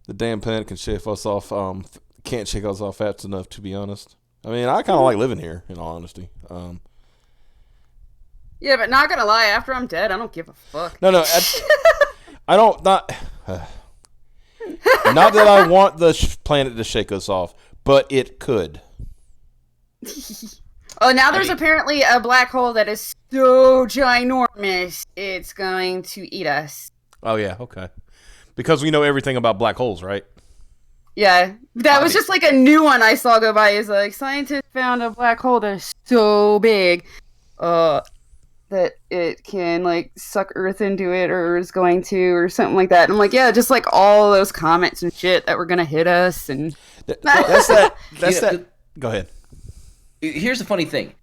The damn planet can shake us off. Can't shake us off fast enough, to be honest. I mean, I kind of like living here, in all honesty. Yeah, but not gonna lie, after I'm dead, I don't give a fuck. No, I don't. Not that I want the planet to shake us off, but it could. Oh, now there's apparently a black hole that is so ginormous, it's going to eat us. Oh yeah, okay. Because we know everything about black holes, right? Yeah, that was just like a new one I saw go by. Is like scientists found a black hole that is so big, that it can like suck Earth into it, or is going to, or something like that. And I'm like, yeah, just like all those comets and shit that were gonna hit us, and That's that. Go ahead. Here's the funny thing.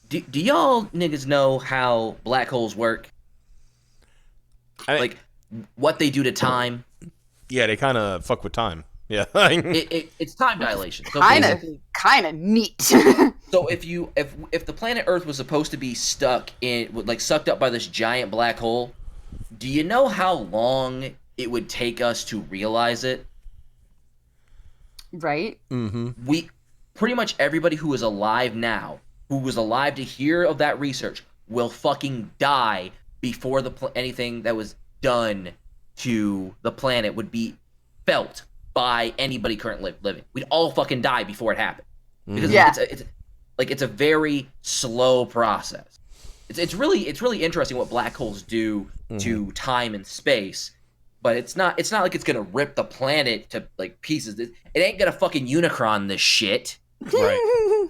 Do y'all niggas know how black holes work? Like, what they do to time? Yeah, they kind of fuck with time. Yeah. It's time dilation. So Kind basically, of neat. so if the planet Earth was supposed to be sucked up by this giant black hole, do you know how long it would take us to realize it? Right? We pretty much everybody who is alive now, who was alive to hear of that research, will fucking die before anything that was done to the planet would be felt by anybody currently living. We'd all fucking die before it happened because it's a very slow process. It's really interesting what black holes do to time and space, but it's not like it's gonna rip the planet to like pieces. It ain't gonna fucking Unicron this shit. Right.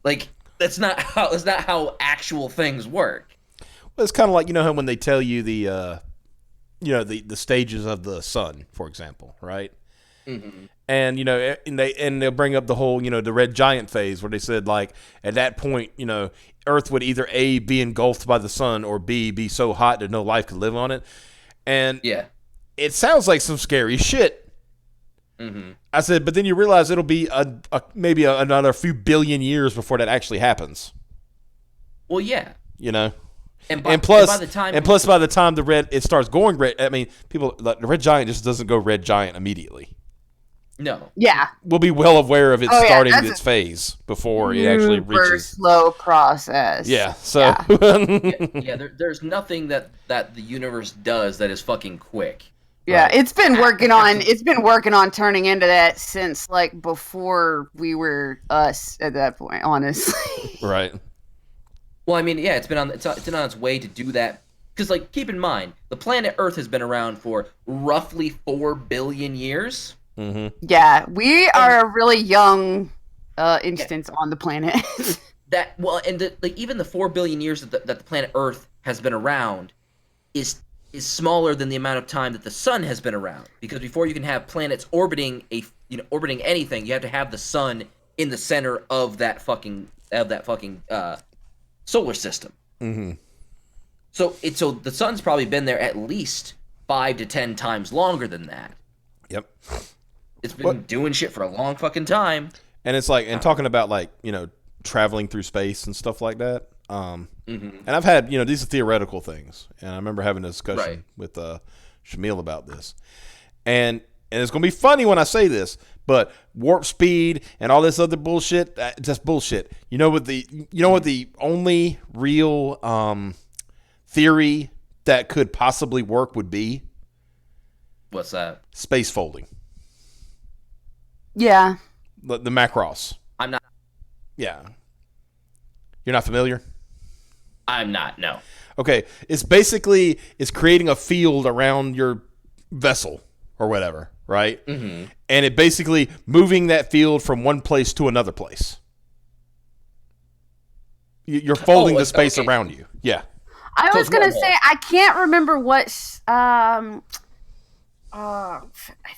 Like that's not how actual things work. Well, it's kind of like, how when they tell you the stages of the sun, for example, right? Mm-hmm. And they'll bring up the whole the red giant phase where they said like at that point Earth would either A, be engulfed by the sun, or B, be so hot that no life could live on it. And it sounds like some scary shit. Mm-hmm. I said, but then you realize it'll be maybe another few billion years before that actually happens. Well, yeah. And plus, by the time it starts going red, I mean, the red giant just doesn't go red giant immediately. No. Yeah. We'll be well aware of it starting its phase before it actually reaches. Slow process. Yeah. So. Yeah. There's nothing that the universe does that is fucking quick. Yeah, Right. it's been working on turning into that since like before we were us at that point, honestly. Right. Well, I mean, yeah, it's been on its way to do that because, like, keep in mind, the planet Earth has been around for roughly 4 billion years. Mm-hmm. Yeah, we are a really young instance on the planet. Even the 4 billion years that the planet Earth has been around is smaller than the amount of time that the sun has been around. Because before you can have planets orbiting anything, you have to have the sun in the center of that fucking solar system. Mm-hmm. So the sun's probably been there at least 5 to 10 times longer than that. Yep. It's been doing shit for a long fucking time. And it's like, and talking about like traveling through space and stuff like that. And I've had these are theoretical things, and I remember having a discussion with Shamil about this, and it's gonna be funny when I say this, but warp speed and all this other bullshit, just bullshit. You know what the only real theory that could possibly work would be? What's that? Space folding. Yeah. The Macross. I'm not. Yeah. You're not familiar? I'm not, no. Okay. It's creating a field around your vessel or whatever, right? Mm-hmm. And it basically moving that field from one place to another place. You're folding the space around you. Yeah. I was going to say, I can't remember what... I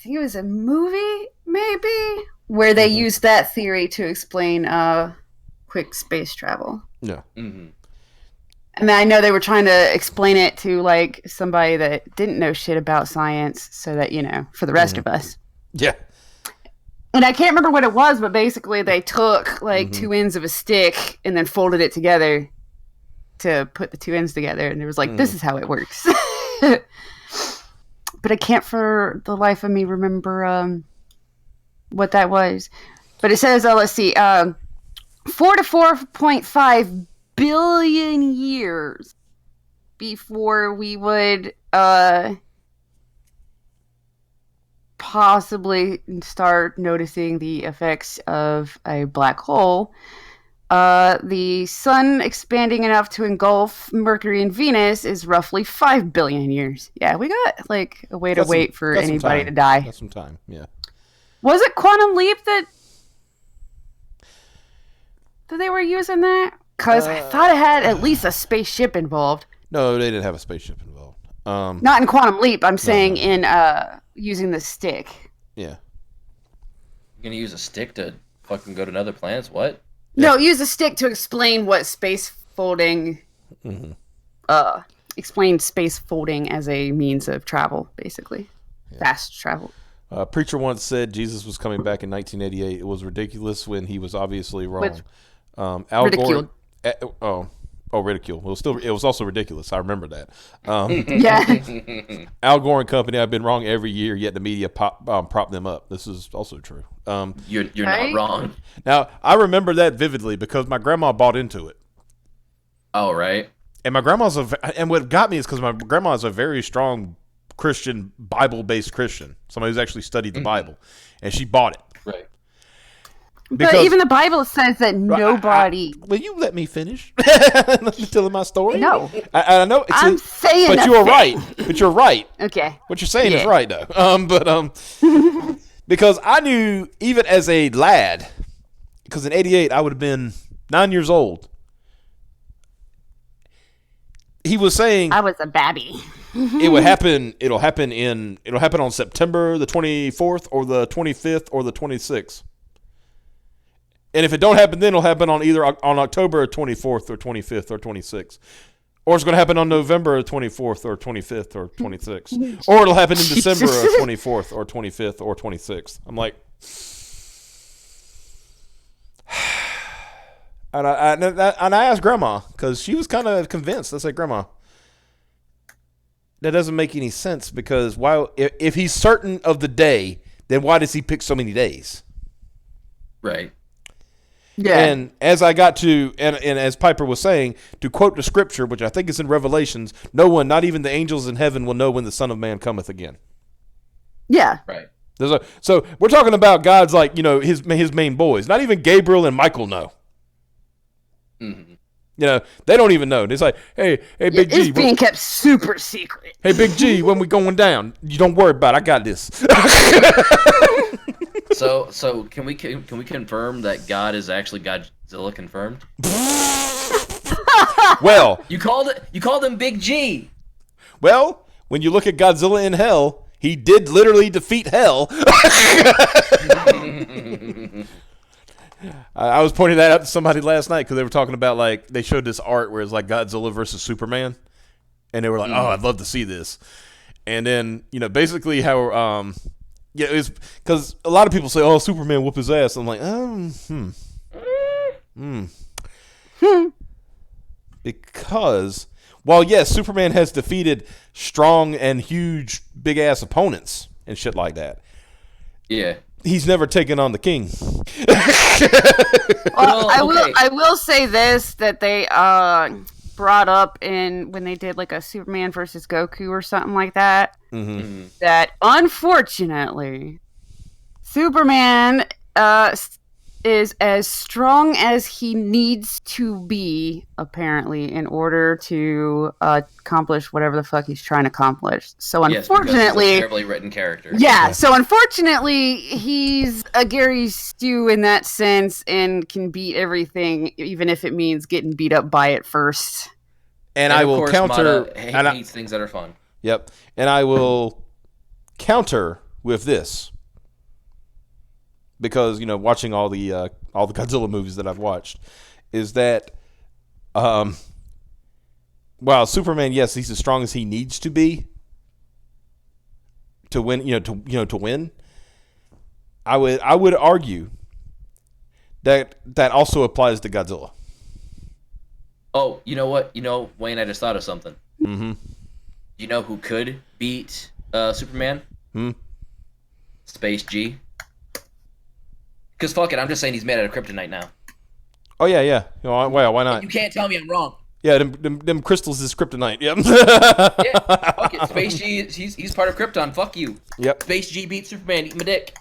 think it was a movie, maybe, where they used that theory to explain quick space travel. Yeah. Mm-hmm. I mean, I know they were trying to explain it to like somebody that didn't know shit about science, so that for the rest of us. Yeah. And I can't remember what it was, but basically they took like two ends of a stick and then folded it together to put the two ends together, and it was like, this is how it works. But I can't for the life of me remember what that was. But it says, let's see, 4 to 4.5 billion years before we would possibly start noticing the effects of a black hole. The sun expanding enough to engulf Mercury and Venus is roughly 5 billion years. Yeah, we got like a way to wait for anybody to die. Got some time, yeah. Was it Quantum Leap that they were using that? Because I thought it had at least a spaceship involved. No, they didn't have a spaceship involved. Not in Quantum Leap. I'm saying in using the stick. Yeah. You're gonna use a stick to fucking go to other planets? What? No, use a stick to explain what space folding. Explain space folding as a means of travel, basically. fast travel. Preacher once said Jesus was coming back in 1988. It was ridiculous when he was obviously wrong. Al ridiculed. Gore, ridicule. It was also ridiculous. I remember that. Yeah. Al Gore and company have been wrong every year, yet the media prop them up. This is also true. You're Right? not wrong. Now, I remember that vividly because my grandma bought into it. Oh, right. And and what got me is because my grandma is a very strong Christian, Bible-based Christian, somebody who's actually studied the Bible, and she bought it. Right. But even the Bible says that nobody. Will you let me finish? Telling my story. No. I know. I'm saying. But you're right. But you're right. Okay. What you're saying is right, though. Because I knew even as a lad, because in '88 I would have been 9 years old. He was saying I was a babby. it would happen. It'll happen on September the 24th or the 25th or the 26th. And if it don't happen, then it'll happen on either on October 24th or 25th or 26th. Or it's going to happen on November 24th or 25th or 26th. Or it'll happen in December 24th or 25th or 26th. I'm like, and I asked Grandma because she was kind of convinced. I said, Grandma, that doesn't make any sense because if he's certain of the day, then why does he pick so many days? Right. Yeah. And as I got to, and as Piper was saying, to quote the scripture, which I think is in Revelations, no one, not even the angels in heaven, will know when the Son of Man cometh again. Yeah. Right. So we're talking about God's his main boys. Not even Gabriel and Michael know. Mm-hmm. They don't even know. It's like, hey, Big G. It's being kept super secret. Hey, Big G, when we going down, you don't worry about it. I got this. So can we confirm that God is actually Godzilla confirmed? Well, You called him Big G. well, when you look at Godzilla in hell, he did literally defeat hell. I was pointing that out to somebody last night because they were talking about they showed this art where it's like Godzilla versus Superman, and they were like, "Oh, I'd love to see this." And then basically how it was because a lot of people say, "Oh, Superman whoop his ass." I'm like, because while yes, Superman has defeated strong and huge, big ass opponents and shit like that. Yeah. He's never taken on the king. Well, okay. I will say this that they brought up when they did like a Superman versus Goku or something like that. Mm-hmm. That unfortunately, Superman is as strong as he needs to be, apparently, in order to accomplish whatever the fuck he's trying to accomplish. So unfortunately, he's a terribly written character. yeah. So unfortunately, he's a Gary Stew in that sense, and can beat everything, even if it means getting beat up by it first. And I will counter. Mata hates things that are fun. Yep. And I will counter with this. Because watching all the Godzilla movies that I've watched, is that, while Superman, yes, he's as strong as he needs to be to win. To win. I would argue that also applies to Godzilla. Oh, you know what? Wayne, I just thought of something. Mm-hmm. You know who could beat Superman? Space G. Because fuck it, I'm just saying he's made out of kryptonite now. Oh yeah. Why not? You can't tell me I'm wrong. Yeah, them crystals is kryptonite. Yep. Yeah, fuck it. Space G, he's part of Krypton. Fuck you. Yep. Space G beats Superman. Eat my dick.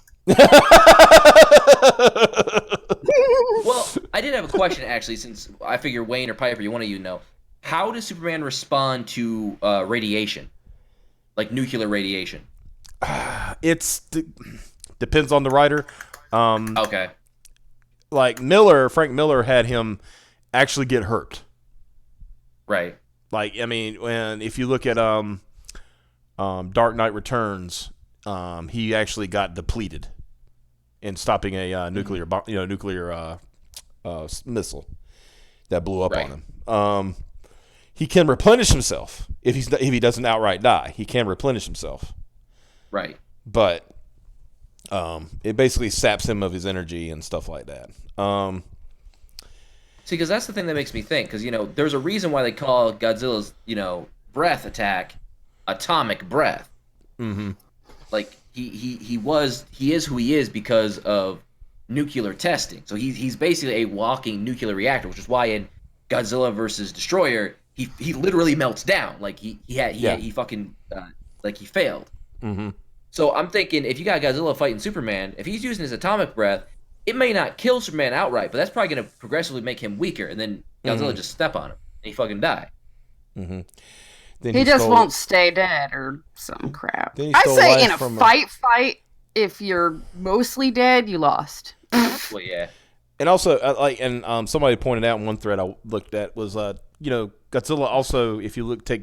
Well, I did have a question actually, since I figure Wayne or Piper, one of you know. How does Superman respond to radiation, like nuclear radiation? Depends on the writer. Okay. Like Frank Miller had him actually get hurt. Right. Like, I mean, if you look at Dark Knight Returns, he actually got depleted in stopping a nuclear missile that blew up on him. He can replenish himself if he doesn't outright die. He can replenish himself. Right. But it basically saps him of his energy and stuff like that. See, because that's the thing that makes me think. Because there's a reason why they call Godzilla's breath attack atomic breath. Mm-hmm. Like he is who he is because of nuclear testing. So he's basically a walking nuclear reactor, which is why in Godzilla versus Destroyer he literally melts down. Like he fucking like he failed. Mm-hmm. So I'm thinking if you got Godzilla fighting Superman, if he's using his atomic breath, it may not kill Superman outright, but that's probably going to progressively make him weaker, and then Godzilla just step on him and he fucking die. Mm-hmm. He just won't stay dead or some crap. I say in a fight, if you're mostly dead, you lost. Well, yeah. And also, somebody pointed out in one thread I looked at was, Godzilla also, if you take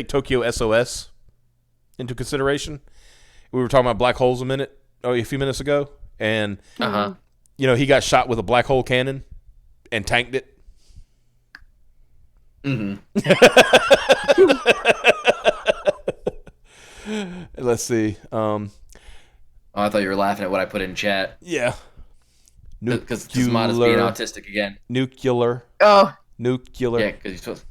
Tokyo SOS into consideration, we were talking about black holes a few minutes ago, and he got shot with a black hole cannon and tanked it. Mm-hmm. Let's see. I thought you were laughing at what I put in chat. Yeah. Because Mata's being autistic again. Nuclear. Oh. Nuclear. Yeah, because you're supposed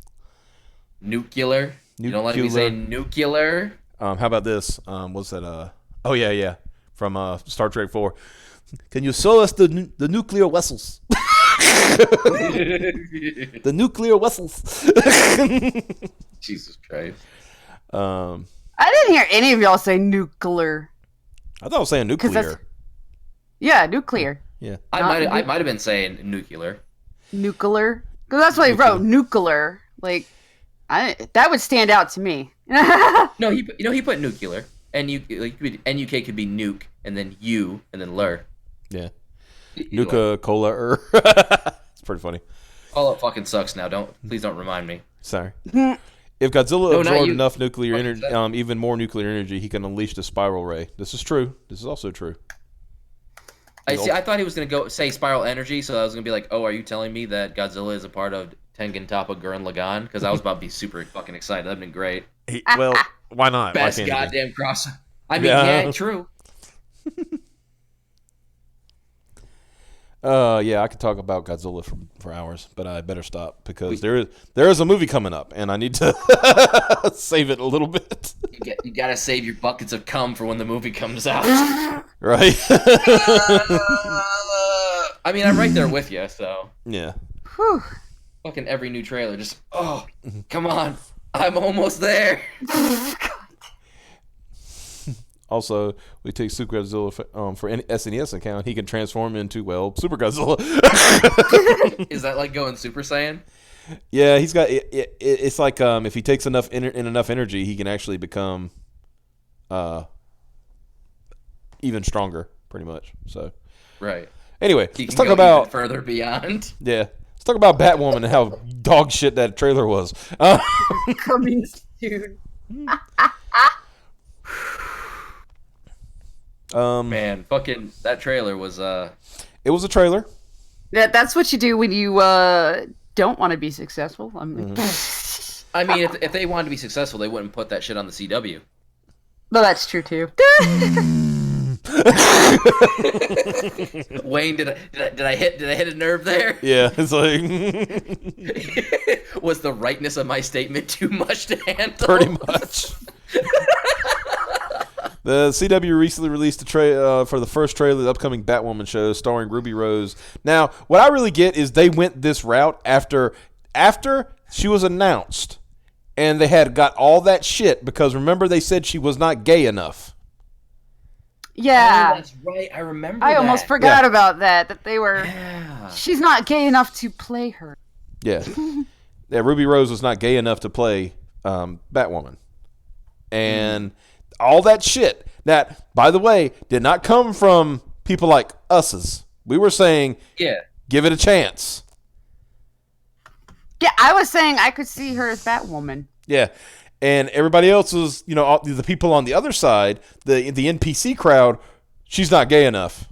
nuclear. You don't let me say nuclear. How about this? What's that? Oh yeah. From Star Trek 4. Can you show us the nuclear vessels? The nuclear vessels. Jesus Christ. I didn't hear any of y'all say nuclear. I thought I was saying nuclear. Yeah, nuclear. Yeah. I might have been saying nuclear. Nuclear? Because that's what he wrote, nuclear. Like, that would stand out to me. No, he put nuclear. NUK could be nuke, and then U, and then lur. Yeah. Nuka-Cola. It's pretty funny. All it fucking sucks now. Please don't remind me. Sorry. If Godzilla absorbed enough nuclear energy, even more nuclear energy, he can unleash the spiral ray. This is true. This is also true. I thought he was gonna go say spiral energy, so I was gonna be like, "Oh, are you telling me that Godzilla is a part of Tengen Toppa Gurren Lagann?" Because I was about to be super fucking excited. That'd been great. Well, why not? Best goddamn cross. I mean, yeah, true. Yeah, I could talk about Godzilla for hours, but I better stop because there is a movie coming up, and I need to save it a little bit. You gotta save your buckets of cum for when the movie comes out. Right. I mean, I'm right there with you, so. Yeah. Whew. Fucking every new trailer, just come on, I'm almost there. Also, we take Super Godzilla for any SNES account. He can transform into Super Godzilla. Is that like going Super Saiyan? Yeah, he's got. It's like if he takes enough energy, he can actually become even stronger, pretty much. So, right. Anyway, let's talk about even further beyond. Yeah, let's talk about Batwoman and how dog shit that trailer was. Coming soon. Man, fucking that trailer was It was a trailer. That's what you do when you don't want to be successful. I mean, if they wanted to be successful, they wouldn't put that shit on the CW. Well, that's true too. Wayne, did I hit a nerve there? Yeah, it's like was the rightness of my statement too much to handle? Pretty much. The CW recently released a for the first trailer of the upcoming Batwoman show starring Ruby Rose. Now, what I really get is they went this route after she was announced, and they had got all that shit because remember they said she was not gay enough. Yeah, oh, that's right. I remember. I almost forgot about that. That they were. Yeah. She's not gay enough to play her. Yeah, yeah. Ruby Rose was not gay enough to play Batwoman, and. All that shit that, by the way, did not come from people like us's. We were saying, give it a chance. Yeah, I was saying I could see her as Batwoman. Yeah, and everybody else was, the people on the other side, the NPC crowd, she's not gay enough.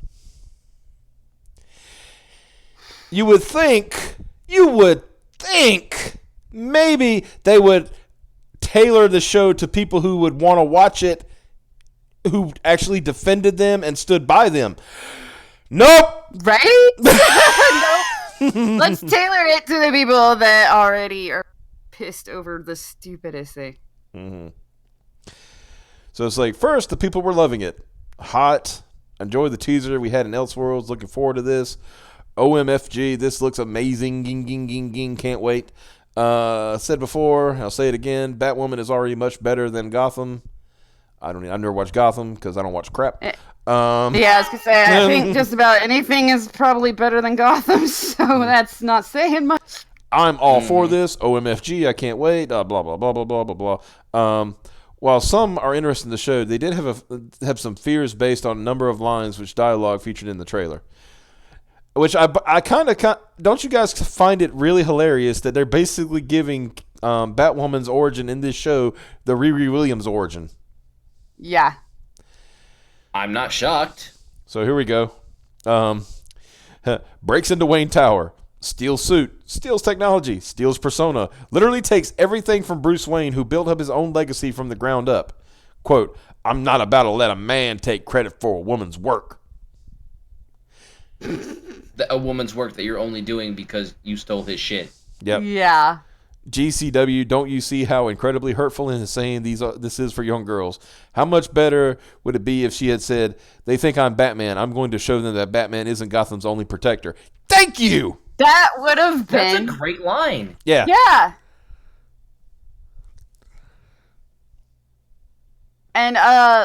You would think maybe they would tailor the show to people who would want to watch it who actually defended them and stood by them. Nope. Right? Nope. Let's tailor it to the people that already are pissed over the stupidest thing. Mm-hmm. So it's like, first, the people were loving it. Hot. Enjoy the teaser we had in Elseworlds. Looking forward to this. OMFG, this looks amazing. Ging, ging, ging, ging. Can't wait. Said before, I'll say it again. Batwoman is already much better than Gotham. I've never watched Gotham because I don't watch crap. Yeah, I was gonna say, I think just about anything is probably better than Gotham, so that's not saying much. I'm all for this. OMFG, I can't wait. Blah, blah, blah, blah, blah, blah, blah. While some are interested in the show, they did have some fears based on a number of lines which dialogue featured in the trailer. Which I kind of don't you guys find it really hilarious that they're basically giving Batwoman's origin in this show the Riri Williams origin? Yeah. I'm not shocked. So here we go. Breaks into Wayne Tower, steals suit, steals technology, steals persona, literally takes everything from Bruce Wayne, who built up his own legacy from the ground up. Quote, I'm not about to let a man take credit for a woman's work. A woman's work that you're only doing because you stole his shit. Yep. Yeah. GCW, don't you see how incredibly hurtful and insane this is for young girls? How much better would it be if she had said, they think I'm Batman. I'm going to show them that Batman isn't Gotham's only protector. Thank you! That would have been... That's a great line. Yeah. Yeah. And,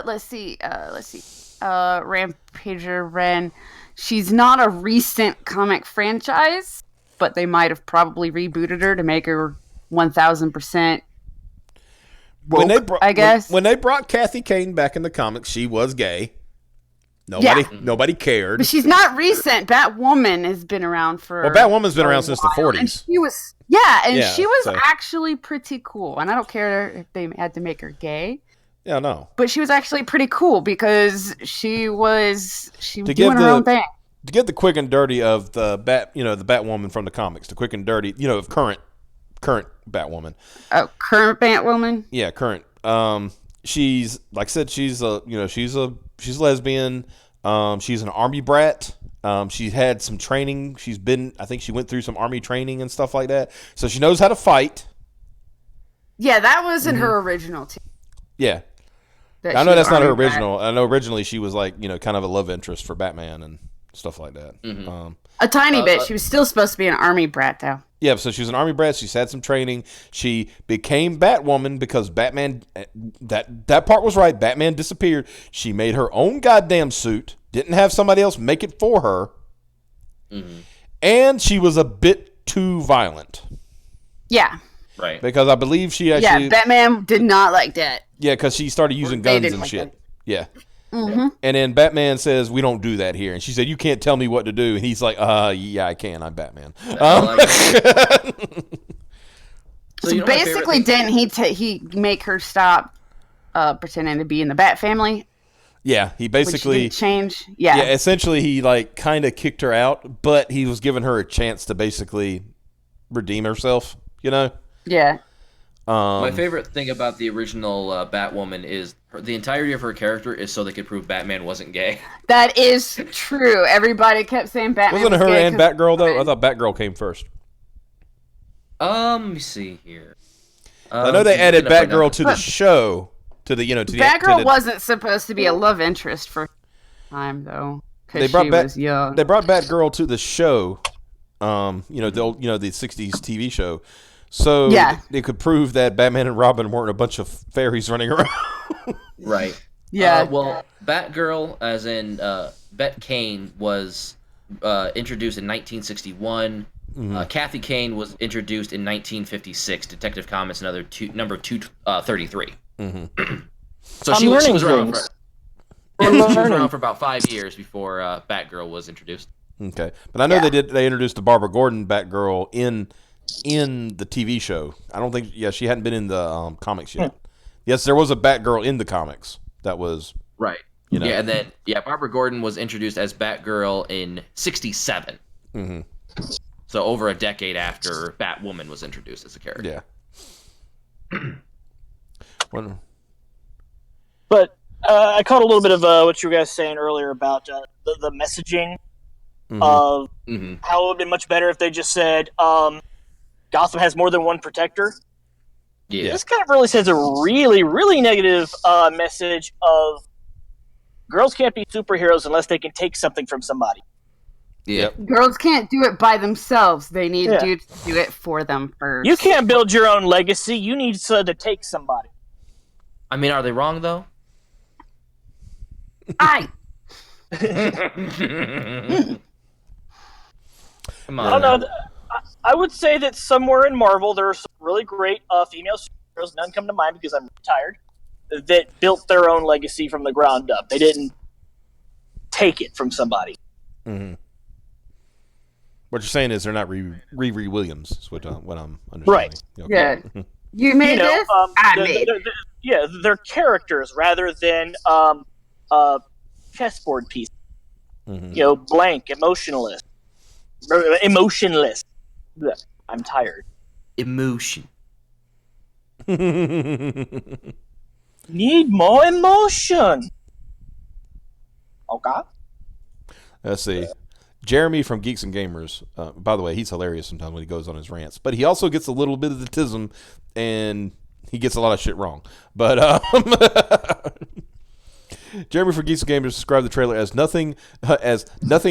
let's see. Rampager Ren. She's not a recent comic franchise, but they might have probably rebooted her to make her 1,000% woke, I guess. When they brought Kathy Kane back in the comics, she was gay. Nobody cared. But she's not recent. Batwoman has been around for... Well, Batwoman's been around since the 40s. And she was... she was actually pretty cool. And I don't care if they had to make her gay. Yeah, no. But she was actually pretty cool because she was doing her own thing. To get the quick and dirty of the Batwoman from the comics, the quick and dirty, of current Batwoman. Oh, current Batwoman? Yeah, current. She's, like I said, she's lesbian. She's an army brat. She's had some training. I think she went through some army training and stuff like that. So she knows how to fight. Yeah, that wasn't her original team. Yeah. I know that's not her original. I know originally she was like, kind of a love interest for Batman and stuff like that. Mm-hmm. A tiny bit. She was still supposed to be an army brat, though. Yeah, so she was an army brat. She's had some training. She became Batwoman because Batman, that part was right. Batman disappeared. She made her own goddamn suit. Didn't have somebody else make it for her. Mm-hmm. And she was a bit too violent. Yeah. Right. Because I believe she actually... Yeah, Batman did not like that. Yeah, because she started using guns and shit. Yeah. Mm-hmm. And then Batman says, we don't do that here. And she said, you can't tell me what to do. And he's like, yeah, I can. I'm Batman. So basically, didn't he make her stop pretending to be in the Bat family? Yeah, he basically... Which didn't change. Yeah, essentially, he kind of kicked her out, but he was giving her a chance to basically redeem herself, Yeah. My favorite thing about the original Batwoman is the entirety of her character is so they could prove Batman wasn't gay. That is true. Everybody kept saying Batman wasn't was her gay and Batgirl, though? I thought Batgirl came first. Let me see here. I know they added Batgirl to the show. Batgirl wasn't supposed to be a love interest for time, though. Because she was young. They brought Batgirl to the show, the old, the 60s TV show. So they could prove that Batman and Robin weren't a bunch of fairies running around. Right. Yeah. Well, Batgirl, as in Bet Kane, was introduced in 1961. Mm-hmm. Kathy Kane was introduced in 1956. Detective Comics number 233. Mm-hmm. So she was around for about 5 years before Batgirl was introduced. Okay, but I know they introduced the Barbara Gordon Batgirl in the TV show. I don't think she hadn't been in the comics yet. Yes, there was a Batgirl in the comics that was right. Yeah, and then Barbara Gordon was introduced as Batgirl in 1967. Mm-hmm. So over a decade after Batwoman was introduced as a character. Yeah. But I caught a little bit of what you guys saying earlier about the messaging of how it would have been much better if they just said Gotham has more than one protector. Yeah. This kind of really sends a really, really negative message of girls can't be superheroes unless they can take something from somebody. Yeah. Girls can't do it by themselves. They need Yeah. dudes to do it for them first. You can't build your own legacy. You need to take somebody. I mean, are they wrong though? I. Come I on. don't know. I would say that somewhere in Marvel there are some really great female superheroes. None come to mind because I'm retired. That built their own legacy from the ground up. They didn't take it from somebody. Mm-hmm. What you're saying is they're not Riri Williams. Is what I'm understanding. Right. Okay. Yeah. You made this? I made it. They're characters rather than chessboard pieces. Mm-hmm. Blank, emotionless. Emotionless. Blech, I'm tired. Emotion. Need more emotion. Okay. Let's see. Jeremy from Geeks and Gamers. By the way, he's hilarious sometimes when he goes on his rants, but he also gets a little bit of the tism, and he gets a lot of shit wrong. But Jeremy from Geeks and Gamers described the trailer as nothing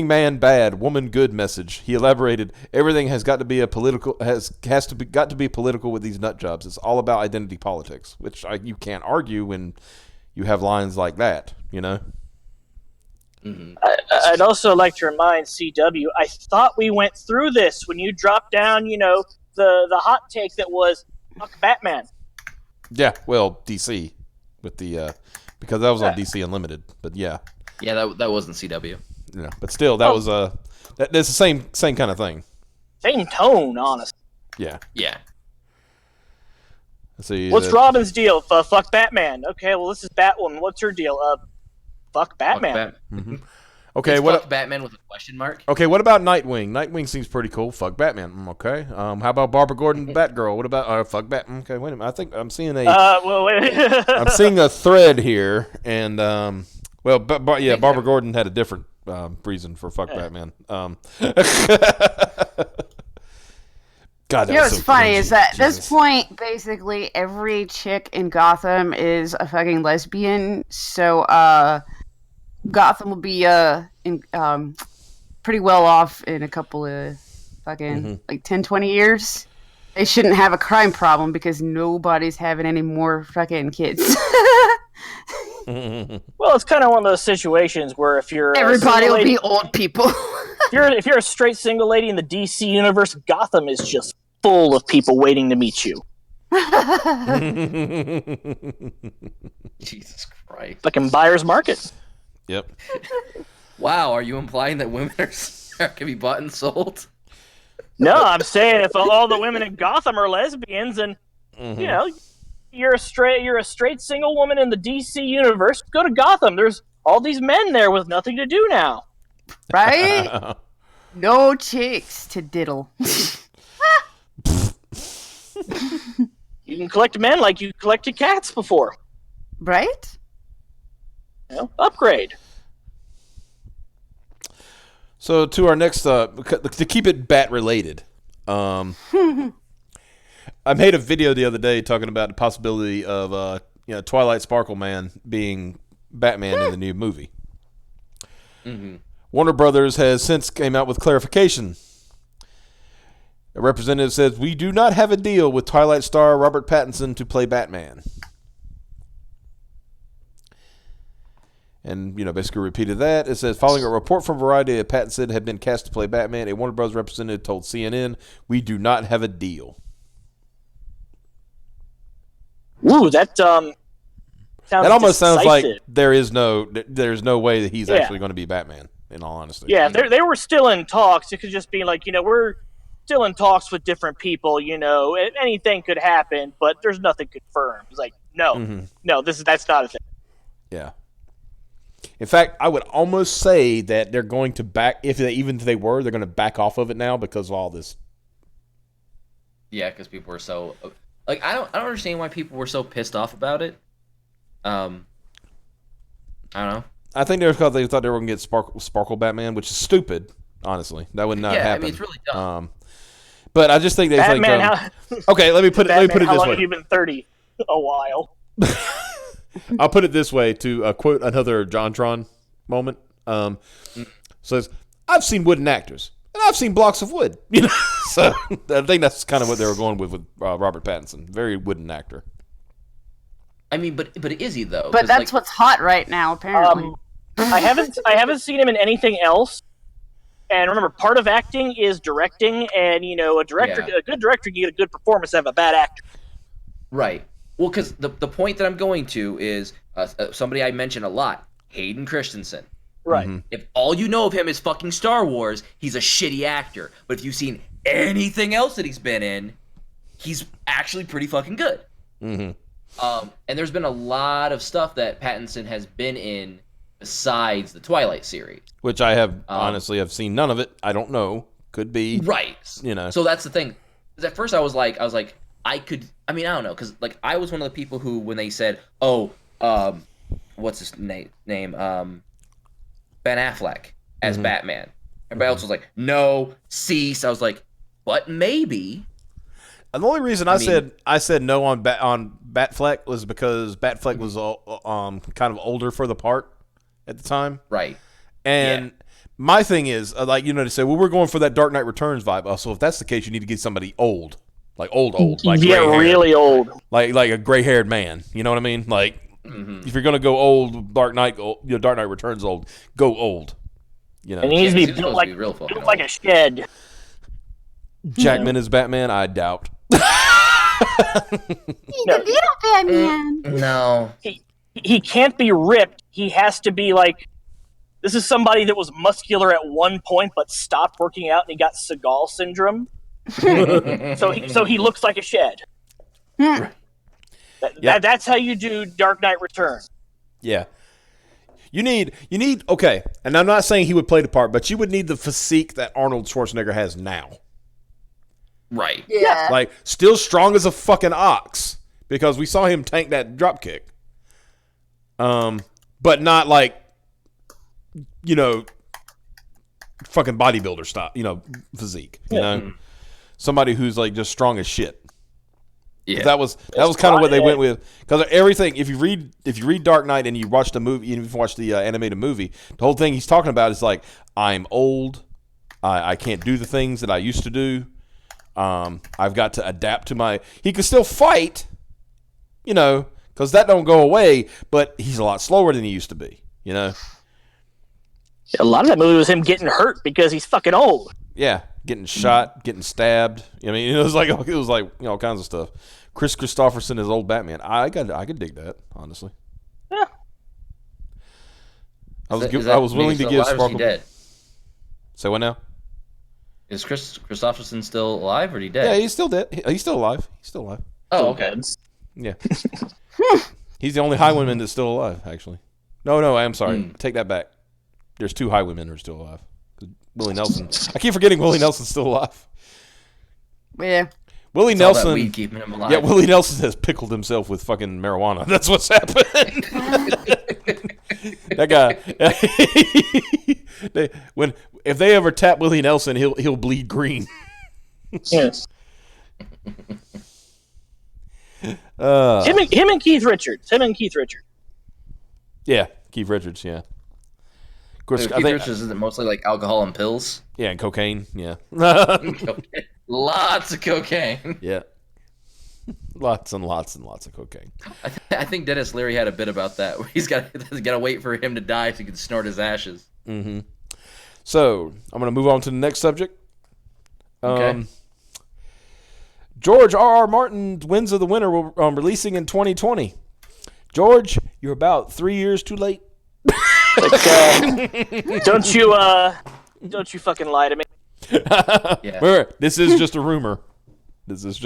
man bad, woman good message. He elaborated, everything has got to be got to be political with these nut jobs. It's all about identity politics, which you can't argue when you have lines like that, you know. I'd also like to remind CW, I thought we went through this when you dropped down, the hot take that was, fuck Batman. Yeah, well, DC with the because that was on DC Unlimited, but yeah. Yeah, that wasn't CW. Yeah, but still, that was that's the same kind of thing. Same tone, honestly. Yeah. Yeah. Let's see. What's Robin's deal? Fuck Batman. Okay, well, this is Batwoman. What's her deal? Fuck Batman. Mm-hmm. Okay, It's what? fuck Batman with a question mark? Okay, what about Nightwing? Nightwing seems pretty cool. Fuck Batman. Okay. How about Barbara Gordon, Batgirl? What about fuck Batman? Okay, wait a minute. I think I'm seeing I'm seeing a thread here, and Barbara Gordon had a different reason for fuck Batman. God, What's funny is that at this point, basically every chick in Gotham is a fucking lesbian. So, Gotham will be pretty well off in a couple of fucking 10, 20 years. They shouldn't have a crime problem because nobody's having any more fucking kids. Well, it's kind of one of those situations where if you're everybody will be old people. if you're a straight single lady in the DC universe, Gotham is just full of people waiting to meet you. Jesus Christ. Fucking buyer's market. Yep. Wow, are you implying that women can be bought and sold? No, I'm saying if all the women in Gotham are lesbians, and you're a straight single woman in the DC universe, go to Gotham. There's all these men there with nothing to do now, right? No chicks to diddle. You can collect men like you collected cats before, right? Upgrade. So to our next, to keep it bat related, I made a video the other day talking about the possibility of Twilight Sparkle Man being Batman in the new movie. Warner Brothers has since came out with clarification. A representative says, "We do not have a deal with Twilight star Robert Pattinson to play Batman." And, basically repeated that. It says, following a report from Variety that Pattinson had been cast to play Batman, a Warner Bros. Representative told CNN, "We do not have a deal." Ooh, that sounds almost sounds like decisive. there's no way that he's actually going to be Batman, in all honesty. Yeah, they were still in talks. It could just be like, we're still in talks with different people, anything could happen, but there's nothing confirmed. It's like, no, that's not a thing. Yeah. In fact, I would almost say that they're going to back, they're going to back off of it now because of all this. Yeah, because people were so I don't understand why people were so pissed off about it. I don't know. I think they thought they were going to get Sparkle Batman, which is stupid. Honestly, that would not happen. I mean, it's really dumb. But I just think they Batman, okay, let me put it Batman, this how long way. have you been 30? A while. I'll put it this way to quote another JonTron moment. Says, "I've seen wooden actors, and I've seen blocks of wood." You know, so I think that's kind of what they were going with Robert Pattinson. Very wooden actor. I mean, but is he though? But that's what's hot right now, apparently. I haven't seen him in anything else. And remember, part of acting is directing, and a good director, you get a good performance out of a bad actor. Right. Well, because the point that I'm going to is somebody I mention a lot, Hayden Christensen. Right. Mm-hmm. If all you know of him is fucking Star Wars, he's a shitty actor. But if you've seen anything else that he's been in, he's actually pretty fucking good. Mm-hmm. And there's been a lot of stuff that Pattinson has been in besides the Twilight series. Which I have honestly have seen none of it. I don't know. Could be. Right. So that's the thing. Because at first I was like, I don't know. Because like I was one of the people who, when they said, what's his name? Ben Affleck as Batman. Everybody else was like, no, cease. I was like, but maybe. And the only reason I said no on Batfleck was because Batfleck was kind of older for the part at the time. Right. And my thing is, they say, well, we're going for that Dark Knight Returns vibe. So if that's the case, you need to get somebody old. Like old. Like really old. Like a gray-haired man. You know what I mean? Like, if you're going to go old, Dark Knight Returns old, go old. And he needs to be built like a shed. Jackman is Batman? I doubt. He's a little Batman. No. He can't be ripped. He has to be like, this is somebody that was muscular at one point but stopped working out and he got Seagal syndrome. so he looks like a shed. That's how you do Dark Knight Returns. Yeah. You need okay, and I'm not saying he would play the part, but you would need the physique that Arnold Schwarzenegger has now. Right. Yeah. Like, still strong as a fucking ox, because we saw him tank that drop kick. But not like, fucking bodybuilder style, physique, somebody who's like just strong as shit. Yeah. That was kind of what they went with, because everything. If you read Dark Knight and you watch the movie, and if you watch the animated movie, the whole thing he's talking about is like, I'm old, I can't do the things that I used to do. I've got to adapt to my. He can still fight, because that don't go away. But he's a lot slower than he used to be. A lot of that movie was him getting hurt because he's fucking old. Yeah, getting shot, getting stabbed. I mean, it was like all kinds of stuff. Chris Christopherson as old Batman. I could dig that, honestly. Yeah. I was willing to give Sparkle. Dead? Say what now? Is Chris Christopherson still alive, or is he dead? Yeah, he's still dead. He's still alive. Oh, okay. Yeah. He's the only highwayman that's still alive, actually. No, I'm sorry. Take that back. There's 2 highwaymen who are still alive. Willie Nelson. I keep forgetting Willie Nelson's still alive. Yeah. Willie It's all Nelson. that weed keeping him alive. Yeah, Willie Nelson has pickled himself with fucking marijuana. That's what's happened. That guy. If they ever tap Willie Nelson, he'll bleed green. Yes. Him and Keith Richards. Yeah, Keith Richards. Yeah. Of course, Keith Richards, is it mostly like alcohol and pills? Yeah, and cocaine. Yeah. Lots of cocaine. Yeah. Lots and lots and lots of cocaine. I think Dennis Leary had a bit about that. Where he's got to wait for him to die so he can snort his ashes. Mm-hmm. So I'm going to move on to the next subject. Okay. George R.R. Martin's Winds of the Winter will releasing in 2020. George, you're about 3 years too late. Don't you fucking lie to me. Yeah. This is just a rumor. Where's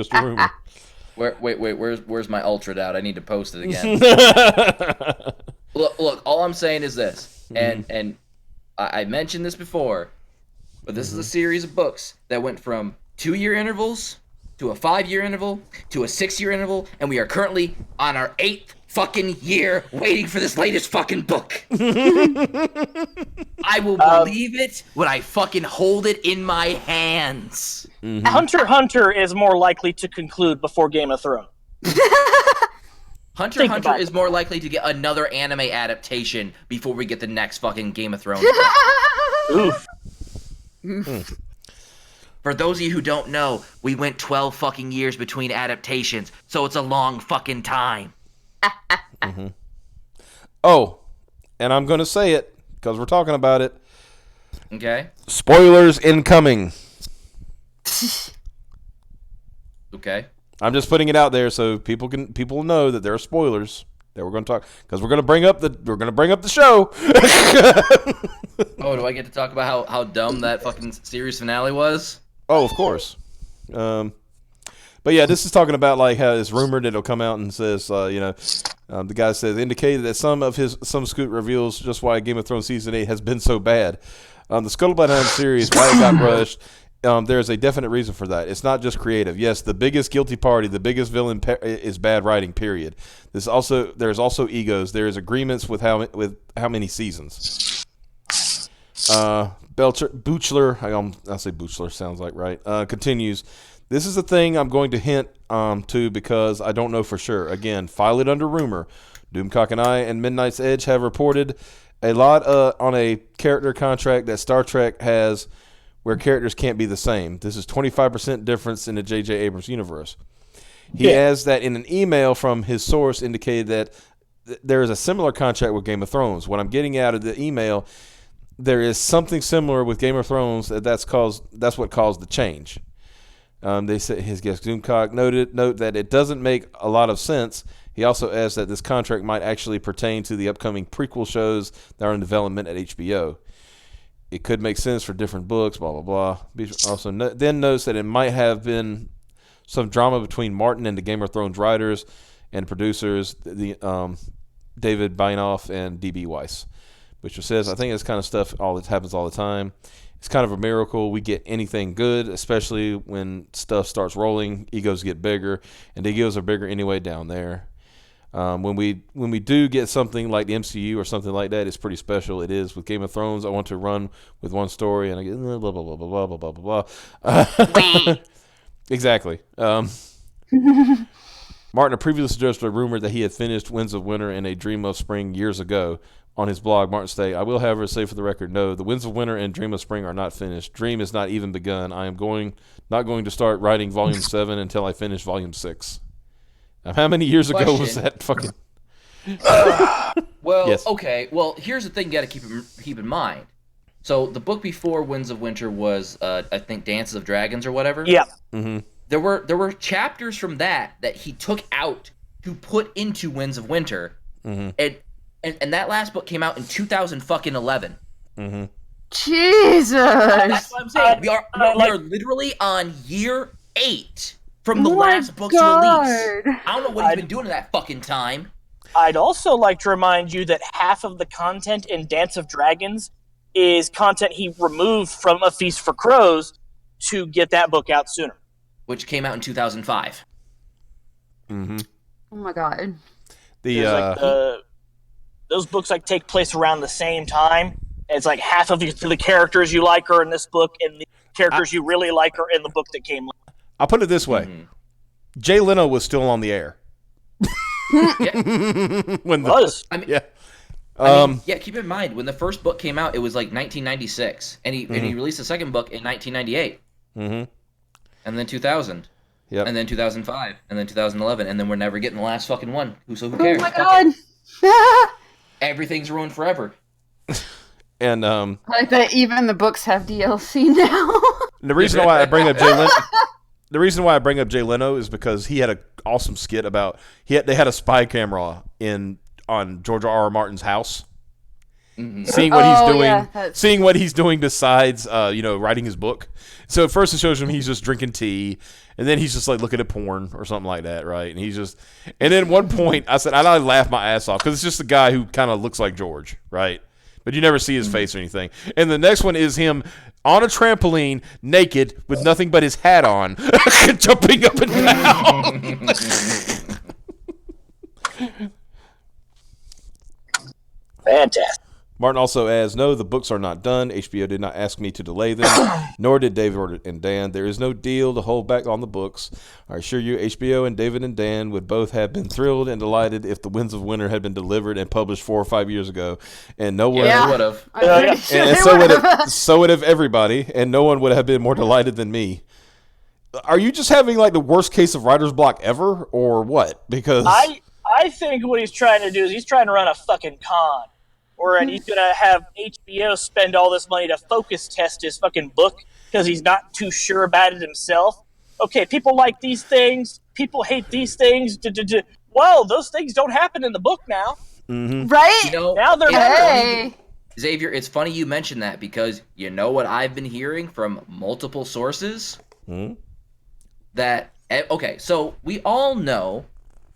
my Ultra out? I need to post it again. Look, all I'm saying is this, and I mentioned this before, but this is a series of books that went from 2-year intervals to a 5-year interval to a 6-year interval, and we are currently on our 8th fucking year waiting for this latest fucking book. I will believe it when I fucking hold it in my hands. Mm-hmm. Hunter x Hunter is more likely to conclude before Game of Thrones. Hunter x Hunter is more likely to get another anime adaptation before we get the next fucking Game of Thrones. Oof. For those of you who don't know, we went 12 fucking years between adaptations, so it's a long fucking time. Mm-hmm. Oh, and I'm going to say it because we're talking about it. Okay. Spoilers incoming. Okay. I'm just putting it out there so people know that there are spoilers that we're going to talk because we're going to bring up the show. Oh, do I get to talk about how dumb that fucking series finale was? Oh, of course. But yeah, this is talking about like how it's rumored it'll come out and says, the guy says indicated that some scoot reveals just why Game of Thrones season 8 has been so bad. The Scuttlebutt Hound series, why it got rushed. There's a definite reason for that. It's not just creative. Yes, the biggest guilty party, the biggest villain is bad writing. Period. There's also egos. There is agreements with how many seasons. Boochler, I'll say Boochler sounds like right. Continues. This is a thing I'm going to hint to because I don't know for sure. Again, file it under rumor. Doomcock and I and Midnight's Edge have reported a lot on a character contract that Star Trek has where characters can't be the same. This is 25% difference in the J.J. Abrams universe. He adds that in an email from his source indicated that there is a similar contract with Game of Thrones. What I'm getting out of the email, there is something similar with Game of Thrones that's what caused the change. They said his guest Doomcock note that it doesn't make a lot of sense. He also adds that this contract might actually pertain to the upcoming prequel shows that are in development at HBO. It could make sense for different books, blah, blah, blah. Also, then notes that it might have been some drama between Martin and the Game of Thrones writers and producers, David Beinoff and D.B. Weiss, which says, I think it's kind of stuff that happens all the time. It's kind of a miracle we get anything good, especially when stuff starts rolling. Egos get bigger, and the egos are bigger anyway down there. When we do get something like the MCU or something like that, it's pretty special. It is with Game of Thrones. I want to run with one story, and I get blah blah blah blah blah blah blah blah. Exactly. Martin previously suggested a rumor that he had finished Winds of Winter and A Dream of Spring years ago. On his blog, Martin stated, I will, however, say for the record, no, the Winds of Winter and Dream of Spring are not finished. Dream is not even begun. I am not going to start writing Volume 7 until I finish Volume 6. Now, how many years ago was that fucking... Well, yes. Okay. Well, here's the thing you got to keep in mind. So the book before Winds of Winter was, I think, Dances of Dragons or whatever. Yeah. Mm-hmm. There were chapters from that he took out to put into Winds of Winter, and that last book came out in 2011. Mm-hmm. Jesus. That's what I'm saying. We are literally on year 8 from the last book's release. I don't know what he's been doing in that fucking time. I'd also like to remind you that half of the content in Dance of Dragons is content he removed from A Feast for Crows to get that book out sooner. Which came out in 2005. Mm-hmm. Oh my god. Those books take place around the same time. And it's like half of the characters you like are in this book, and the characters you really like are in the book that came later. I'll put it this way. Jay Leno was still on the air. Keep in mind, when the first book came out, it was 1996. And he released the second book in 1998. Mm-hmm. And then 2000. Yep. And then 2005. And then 2011. And then we're never getting the last fucking one. So who cares? Oh my god. Everything's ruined forever. And like that even the books have DLC now. The reason why I bring up Jay Leno is because he had an awesome skit about they had a spy camera on George R. R. Martin's house. Mm-hmm. Seeing what he's doing besides writing his book. So at first it shows him he's just drinking tea, and then he's just looking at porn or something like that, right? And then at one point I said I laughed my ass off because it's just a guy who kind of looks like George, right? But you never see his face or anything. And the next one is him on a trampoline, naked, with nothing but his hat on, jumping up and down. Fantastic. Martin also adds, no, the books are not done. HBO did not ask me to delay them, nor did David and Dan. There is no deal to hold back on the books. I assure you, HBO and David and Dan would both have been thrilled and delighted if The Winds of Winter had been delivered and published 4 or 5 years ago. And no one... Yeah, they would have. And so would have everybody, and no one would have been more delighted than me. Are you just having like the worst case of writer's block ever, or what? Because... I think what he's trying to do is he's trying to run a fucking con. Or he's going to have HBO spend all this money to focus test his fucking book because he's not too sure about it himself. Okay, people like these things. People hate these things. Well, those things don't happen in the book now. Mm-hmm. Right? You know, now they're hey. Xavier, it's funny you mentioned that because you know what I've been hearing from multiple sources? That, okay, so we all know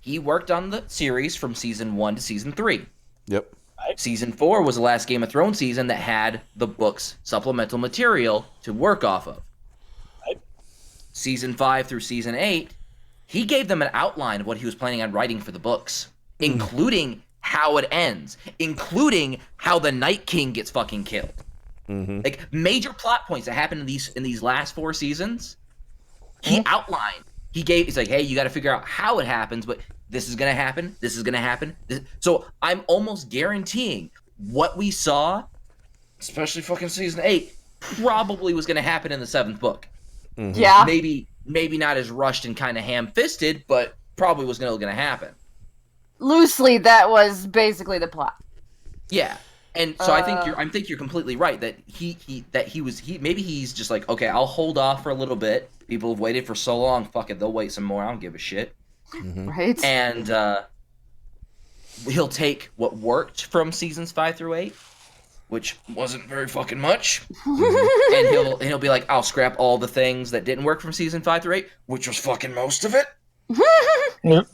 he worked on the series from season 1 to season 3. Yep. Season 4 was the last Game of Thrones season that had the book's supplemental material to work off of. Season 5 through season 8, he gave them an outline of what he was planning on writing for the books, including how it ends, including how the Night King gets fucking killed. Like major plot points that happen in these last 4 seasons, he outlined. He's like, hey, you got to figure out how it happens, but this is going to happen. This is going to happen. So I'm almost guaranteeing what we saw, especially fucking season 8, probably was going to happen in the 7th book. Yeah. Maybe not as rushed and kind of ham-fisted, but probably was going to happen. Loosely, that was basically the plot. Yeah. And so I think you're completely right that maybe he's just like, okay, I'll hold off for a little bit. People have waited for so long. Fuck it, they'll wait some more. I don't give a shit. Right. And he'll take what worked from seasons 5 through 8, which wasn't very fucking much, and he'll be like, I'll scrap all the things that didn't work from season 5 through 8, which was fucking most of it. Yep.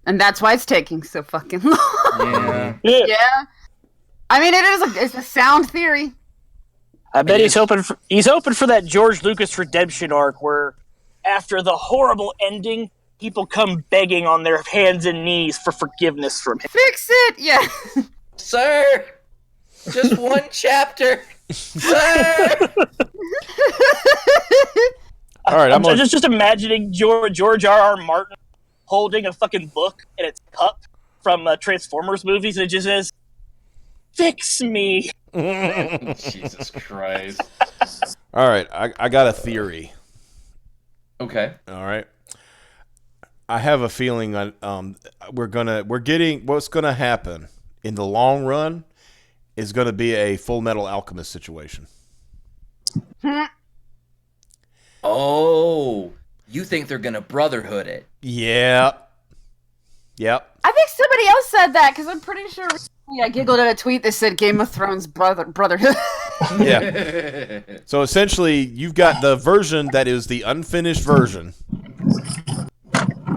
And that's why it's taking so fucking long. Yeah. I mean, it's a sound theory. I bet he's hoping for that George Lucas redemption arc where, after the horrible ending, people come begging on their hands and knees for forgiveness from him. Fix it, yeah. Sir, just one chapter. Sir. All right, I'm just imagining George R.R. Martin holding a fucking book in its cup from Transformers movies, and it just says, "Fix me." Jesus Christ. All right, I got a theory. Okay. All right. I have a feeling we're getting what's gonna happen in the long run is gonna be a Full Metal Alchemist situation. Oh, you think they're gonna Brotherhood it? Yeah. Yep. I think somebody else said that because I'm pretty sure I giggled at a tweet that said Game of Thrones Brotherhood. Yeah. So essentially, you've got the version that is the unfinished version.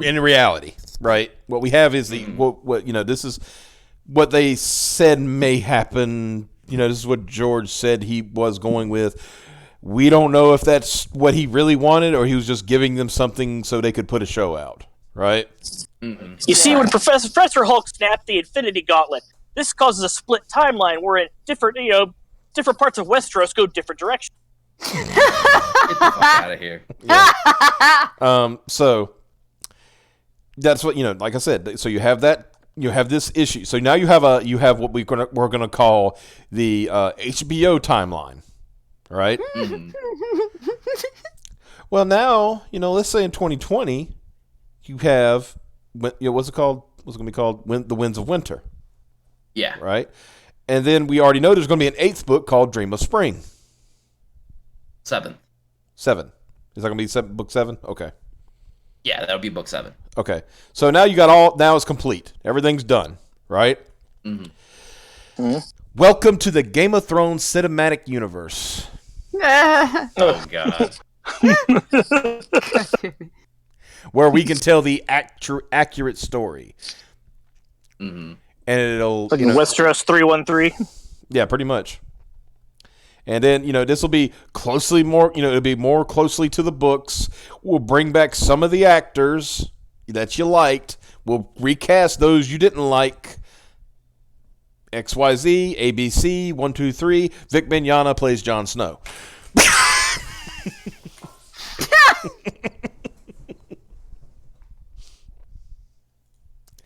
In reality, right? What we have is what this is what they said may happen. This is what George said he was going with. We don't know if that's what he really wanted or he was just giving them something so they could put a show out, right? Mm-hmm. You see, when Professor Hulk snapped the Infinity Gauntlet, this causes a split timeline where different parts of Westeros go different directions. Get the fuck out of here. Yeah. So that's what like I said. So you have that. You have this issue. So now you have what we're gonna call the HBO timeline, right? Mm-hmm. Well, now let's say in 2020, you have what's it called? What's it gonna be called? The Winds of Winter. Yeah. Right. And then we already know there's gonna be an 8th book called Dream of Spring. 7. 7. Is that gonna be book 7? Okay. Yeah, that'll be book 7. Okay. So now now it's complete. Everything's done, right? Mm-hmm. Mm-hmm. Welcome to the Game of Thrones cinematic universe. Oh, God. Where we can tell the accurate story. Mm-hmm. And it'll... Like Westeros 313? Yeah, pretty much. And then, this will be closely more, it'll be more closely to the books. We'll bring back some of the actors that you liked. We'll recast those you didn't like. XYZ, ABC, 1, 2, 3. Vic Mignogna plays Jon Snow.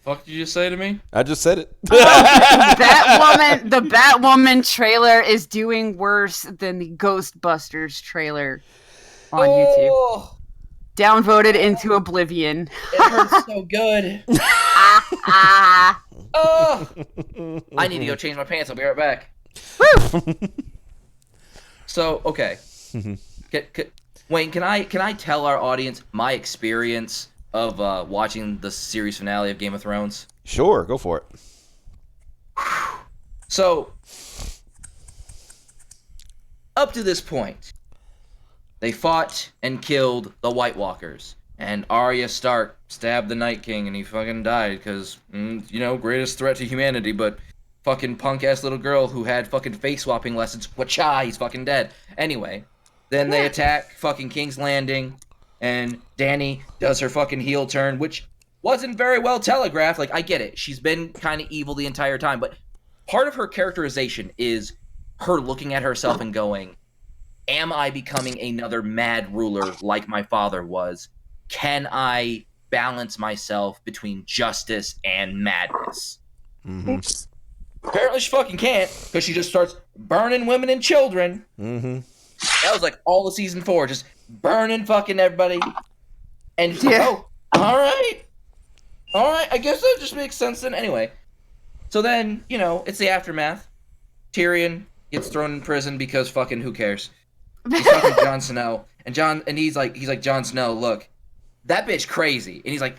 Fuck did you just say to me? I just said it. The Batwoman trailer is doing worse than the Ghostbusters trailer on YouTube. Downvoted into oblivion. It hurts so good. Oh! I need to go change my pants. I'll be right back. Woo! So, okay. Wayne, can I tell our audience my experience of watching the series finale of Game of Thrones? Sure, go for it. So, up to this point, they fought and killed the White Walkers. And Arya Stark stabbed the Night King and he fucking died because, greatest threat to humanity, but fucking punk-ass little girl who had fucking face-swapping lessons, whacha, he's fucking dead. Anyway, then they attack fucking King's Landing, and Dany does her fucking heel turn, which wasn't very well telegraphed. Like, I get it. She's been kind of evil the entire time, but part of her characterization is her looking at herself and going, am I becoming another mad ruler like my father was? Can I balance myself between justice and madness? Mm-hmm. Apparently she fucking can't, because she just starts burning women and children. Mm-hmm. That was like all of season 4, just burning fucking everybody. And Yeah. Alright, I guess that just makes sense then. Anyway, so then, it's the aftermath. Tyrion gets thrown in prison because fucking who cares? He's fucking Jon Snow. And he's like, Jon Snow, look, that bitch crazy. And he's like,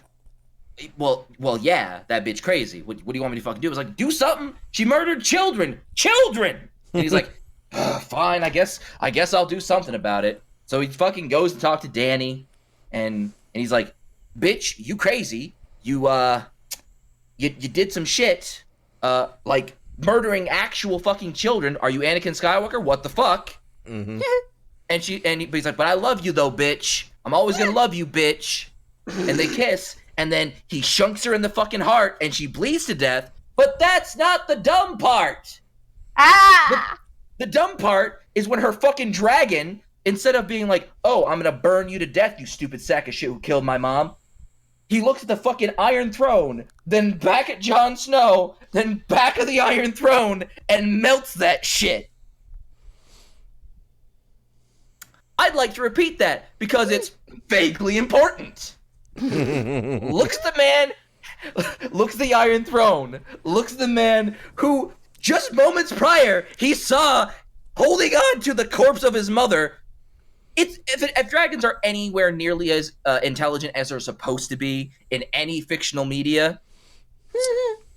well, yeah, that bitch crazy. What do you want me to fucking do? I was like, do something. She murdered children. And he's like, fine, I guess I'll do something about it. So he fucking goes to talk to Dany, and he's like, bitch, you crazy. You did some shit, like murdering actual fucking children. Are you Anakin Skywalker? What the fuck? Mm-hmm. But he's like, but I love you though, bitch. I'm always gonna love you, bitch. And they kiss, and then he shunks her in the fucking heart, and she bleeds to death. But that's not the dumb part. The dumb part is when her fucking dragon, instead of being like, oh, I'm gonna burn you to death, you stupid sack of shit who killed my mom, he looks at the fucking Iron Throne, then back at Jon Snow, then back at the Iron Throne, and melts that shit. I'd like to repeat that, because it's vaguely important. Looks at the man, looks at the Iron Throne, looks at the man who, just moments prior, he saw holding on to the corpse of his mother. If dragons are anywhere nearly as intelligent as they're supposed to be in any fictional media,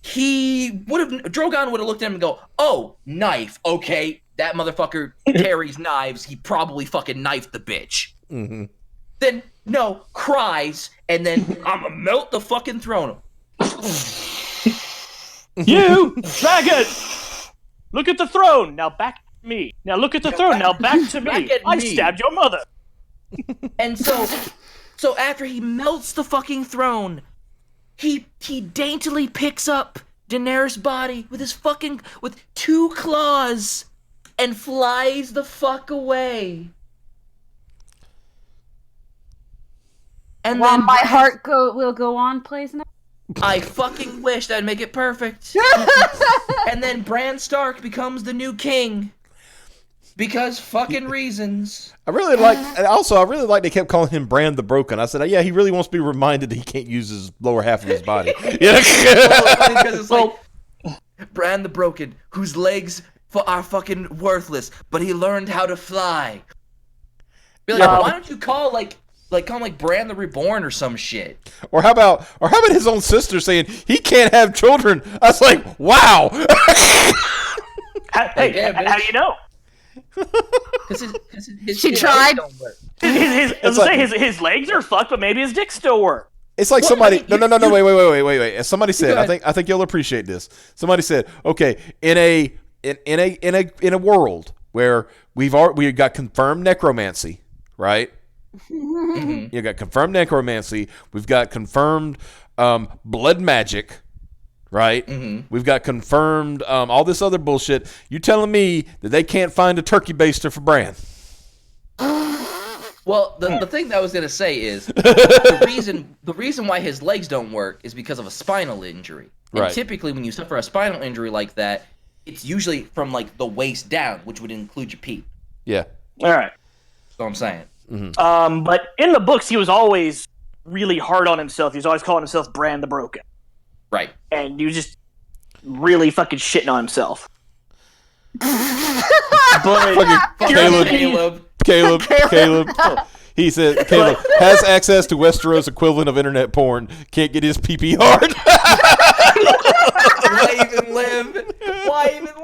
Drogon would have looked at him and go, oh, knife, okay, that motherfucker carries knives, he probably fucking knifed the bitch. Mm-hmm. Then, no, cries, and then, I'ma melt the fucking throne. You, dragon! Look at the throne, now back to me. Now look at the throne, now back to me. Back at I me. stabbed your mother. And so after he melts the fucking throne, he daintily picks up Daenerys' body with 2 claws and flies the fuck away. And While then my heart will go on, plays now. I fucking wish that'd make it perfect. And then Bran Stark becomes the new king. Because fucking reasons. I really like they kept calling him Bran the Broken. I said, yeah, he really wants to be reminded that he can't use his lower half of his body. Yeah. Because it's like Bran the Broken, whose legs are fucking worthless, but he learned how to fly. Be like, why don't you call him Bran the Reborn or some shit? Or how about his own sister saying he can't have children? I was like, wow. How do you know? Because his She shit tried. don't work. His legs are fucked, but maybe his dick still works. It's like somebody. No. Wait. As somebody said, Go ahead. I think you'll appreciate this. Somebody said, okay, in a world where we got confirmed necromancy, right? Mm-hmm. You got confirmed necromancy. We've got confirmed blood magic, right? Mm-hmm. We've got confirmed all this other bullshit. You telling me that they can't find a turkey baster for Bran? Well, the thing that I was gonna say is the reason why his legs don't work is because of a spinal injury. And Right. typically, when you suffer a spinal injury like that, it's usually from like the waist down, which would include your feet. Yeah. All right. That's what I'm saying. But in the books, he was always really hard on himself. He was always calling himself Bran the Broken. Right. And he was just really fucking shitting on himself. But Caleb. He said Caleb has access to Westeros equivalent of internet porn. Can't get his pee hard. Why even live? Why even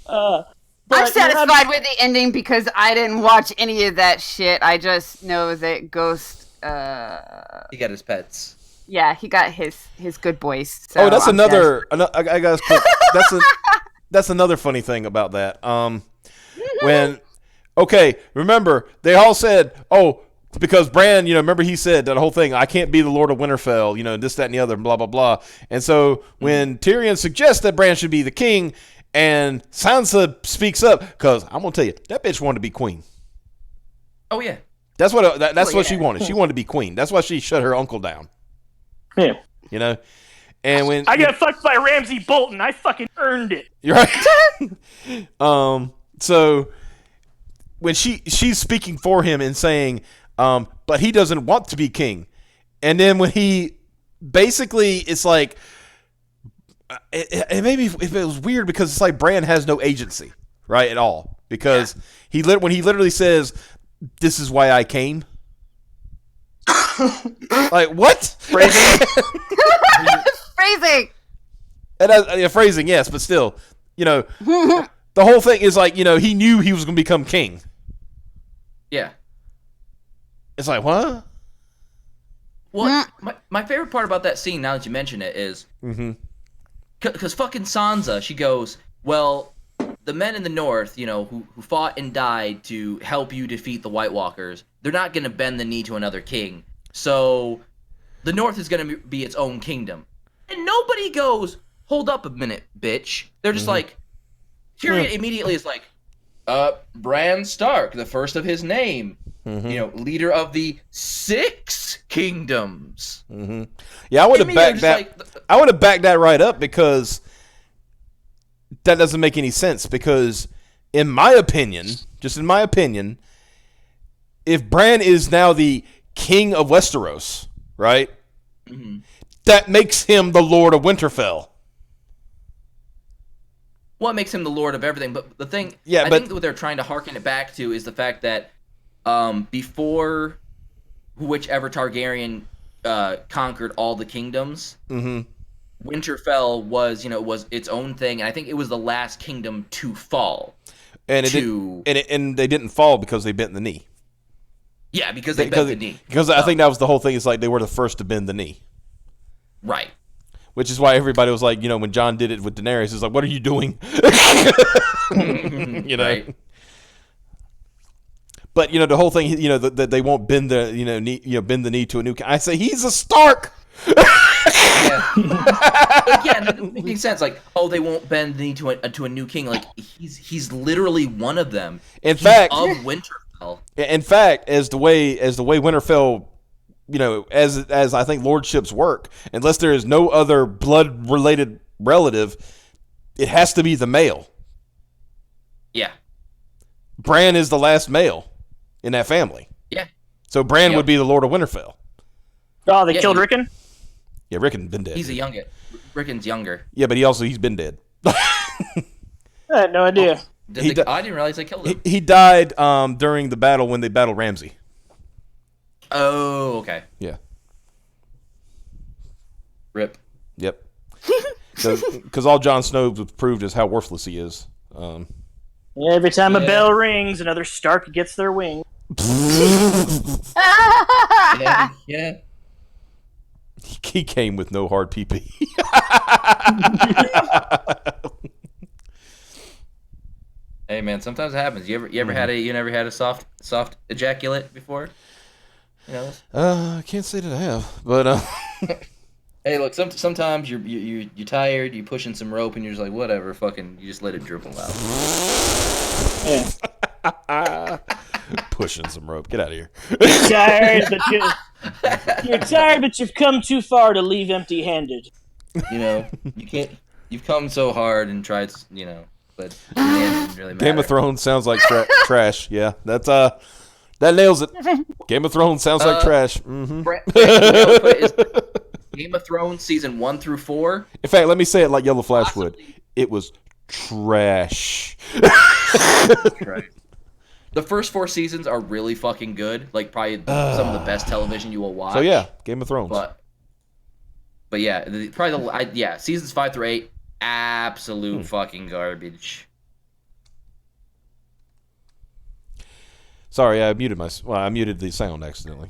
live? I'm satisfied with the ending because I didn't watch any of that shit. I just know that Ghost. He got his pets. Yeah, he got his good boys. So that's I'm another. I got that's another funny thing about that. When remember they all said, because Bran, remember he said that whole thing, I can't be the Lord of Winterfell, this, that, and the other, blah, blah, blah. And so when Tyrion suggests that Bran should be the king, and Sansa speaks up, because I'm going to tell you, that bitch wanted to be queen. Oh, yeah. That's what she wanted. She wanted to be queen. That's why she shut her uncle down. Yeah. And when I got fucked by Ramsay Bolton, I fucking earned it. You're right. So when she's speaking for him and saying, but he doesn't want to be king. And then when he basically, it's like, it maybe if it was weird because it's like Bran has no agency, right, at all. Because when he literally says, this is why I came. Like, what? Phrasing. Phrasing. Phrasing, yes, but still, the whole thing is like, he knew he was going to become king. Yeah. It's like, what? Well, my favorite part about that scene, now that you mention it, is because fucking Sansa, she goes, well, the men in the north, who fought and died to help you defeat the White Walkers, they're not going to bend the knee to another king. So the north is going to be its own kingdom. And nobody goes, hold up a minute, bitch. They're just like, Tyrion immediately is like, Bran Stark, the first of his name, leader of the 6 kingdoms. Yeah, I would have backed that. I would have backed that right up because that doesn't make any sense. Because in my opinion, if Bran is now the king of Westeros, right? That makes him the Lord of Winterfell. Well, it makes him the lord of everything, but the thing, I think what they're trying to harken it back to is the fact that before whichever Targaryen conquered all the kingdoms, Winterfell was its own thing, and I think it was the last kingdom to fall. And and they didn't fall because they bent the knee. Yeah, because they bent the knee. Because I think that was the whole thing. It's like they were the first to bend the knee. Right. Which is why everybody was like, when Jon did it with Daenerys, it's like, what are you doing? Right. But the whole thing, that they won't bend the knee, bend the knee to a new. I say he's a Stark. Again, it makes sense. Like, they won't bend the knee to a new king. Like, he's literally one of them. In fact, of Winterfell. In fact, as the way Winterfell, as I think lordships work, unless there is no other blood related relative, it has to be the male. Yeah. Bran is the last male in that family. Yeah. So Bran would be the Lord of Winterfell. Oh, they killed Rickon? Yeah, Rickon's been dead. He's Rickon's younger. Yeah, but he's been dead. I had no idea. I didn't realize they killed him. He died during the battle when they battled Ramsay. Oh, okay. Yeah. Rip. Yep. Because all Jon Snow was proved is how worthless he is. Every time a bell rings, another Stark gets their wing. Yeah. He came with no hard PP. Hey man, sometimes it happens. You never had a soft ejaculate before? I can't say that I have, but Hey, look. Sometimes you're tired. You pushing some rope, and you're just like, whatever. Fucking, you just let it dribble out. Yeah. Pushing some rope. Get out of here. You're tired, but you've come too far to leave empty-handed. You know, you can't. You've come so hard and tried. You know, but in the end, it didn't really matter. Game of Thrones sounds like trash. Yeah, that's that nails it. Game of Thrones sounds like trash. Mm-hmm. Game of Thrones season 1 through 4. In fact, let me say it like Yellow Flash would. It was trash. Right. The first 4 seasons are really fucking good. Like probably some of the best television you will watch. So yeah, Game of Thrones. But yeah, seasons 5 through 8, absolute fucking garbage. Sorry, I muted I muted the sound accidentally.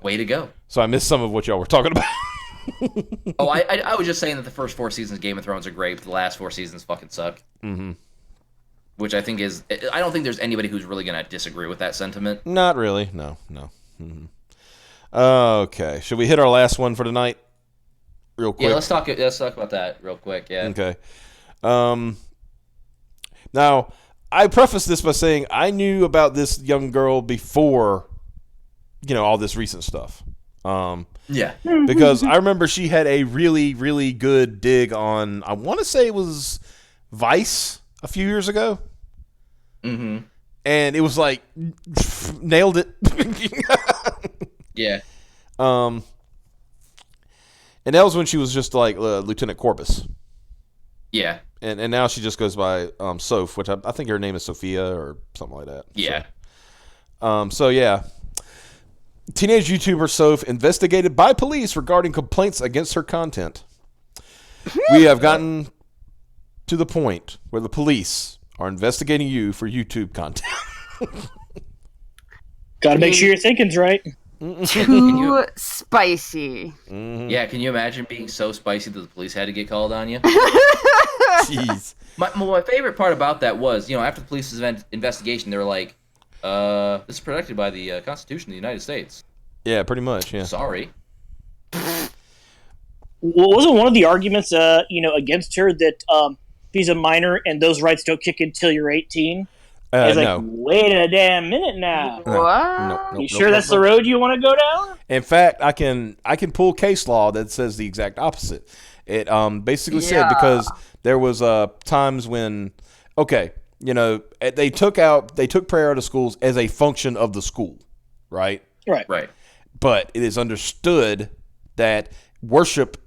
Way to go. So I missed some of what y'all were talking about. Oh, I was just saying that the first 4 seasons of Game of Thrones are great, but the last 4 seasons fucking suck. Mm-hmm. Which I think I don't think there's anybody who's really going to disagree with that sentiment. Not really. No. Mm-hmm. Okay. Should we hit our last one for tonight? Real quick. Yeah, let's talk about that real quick. Yeah. Okay. Now, I preface this by saying I knew about this young girl before, all this recent stuff. Yeah. Because I remember she had a really, really good dig on, I want to say it was Vice a few years ago. Mm-hmm. And it was like, nailed it. Yeah. And that was when she was just like Lieutenant Corbus. Yeah. And now she just goes by Soph, which I think her name is Sophia or something like that. Yeah. So yeah. Teenage YouTuber Soph investigated by police regarding complaints against her content. We have gotten to the point where the police are investigating you for YouTube content. Gotta make sure your thinking's right. Too spicy. Mm-hmm. Yeah, can you imagine being so spicy that the police had to get called on you? Jeez. My favorite part about that was, after the police's investigation, they were like, this is protected by the Constitution of the United States. Yeah, pretty much, yeah. Sorry. Well, wasn't one of the arguments, against her that she's a minor and those rights don't kick until you're 18? It's like, no. wait a damn minute now. What? You sure that's the road you want to go down? In fact, I can pull case law that says the exact opposite. It basically said because there was times when, they took prayer out of schools as a function of the school, right? Right. But it is understood that worship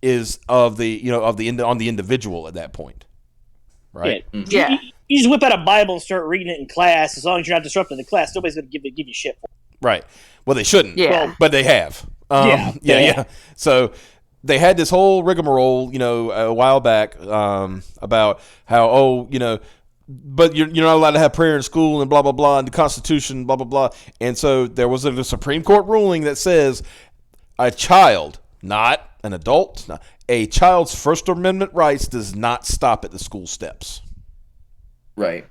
is on the individual at that point, right? Yeah. You just whip out a Bible and start reading it in class. As long as you're not disrupting the class, nobody's going to give you shit for it. Right. Well, they shouldn't. Yeah. But they have. Yeah. So they had this whole rigmarole, a while back about how, but you're not allowed to have prayer in school and blah, blah, blah, and the Constitution, blah, blah, blah. And so there was a Supreme Court ruling that says a child, not an adult, a child's First Amendment rights does not stop at the school steps. Right.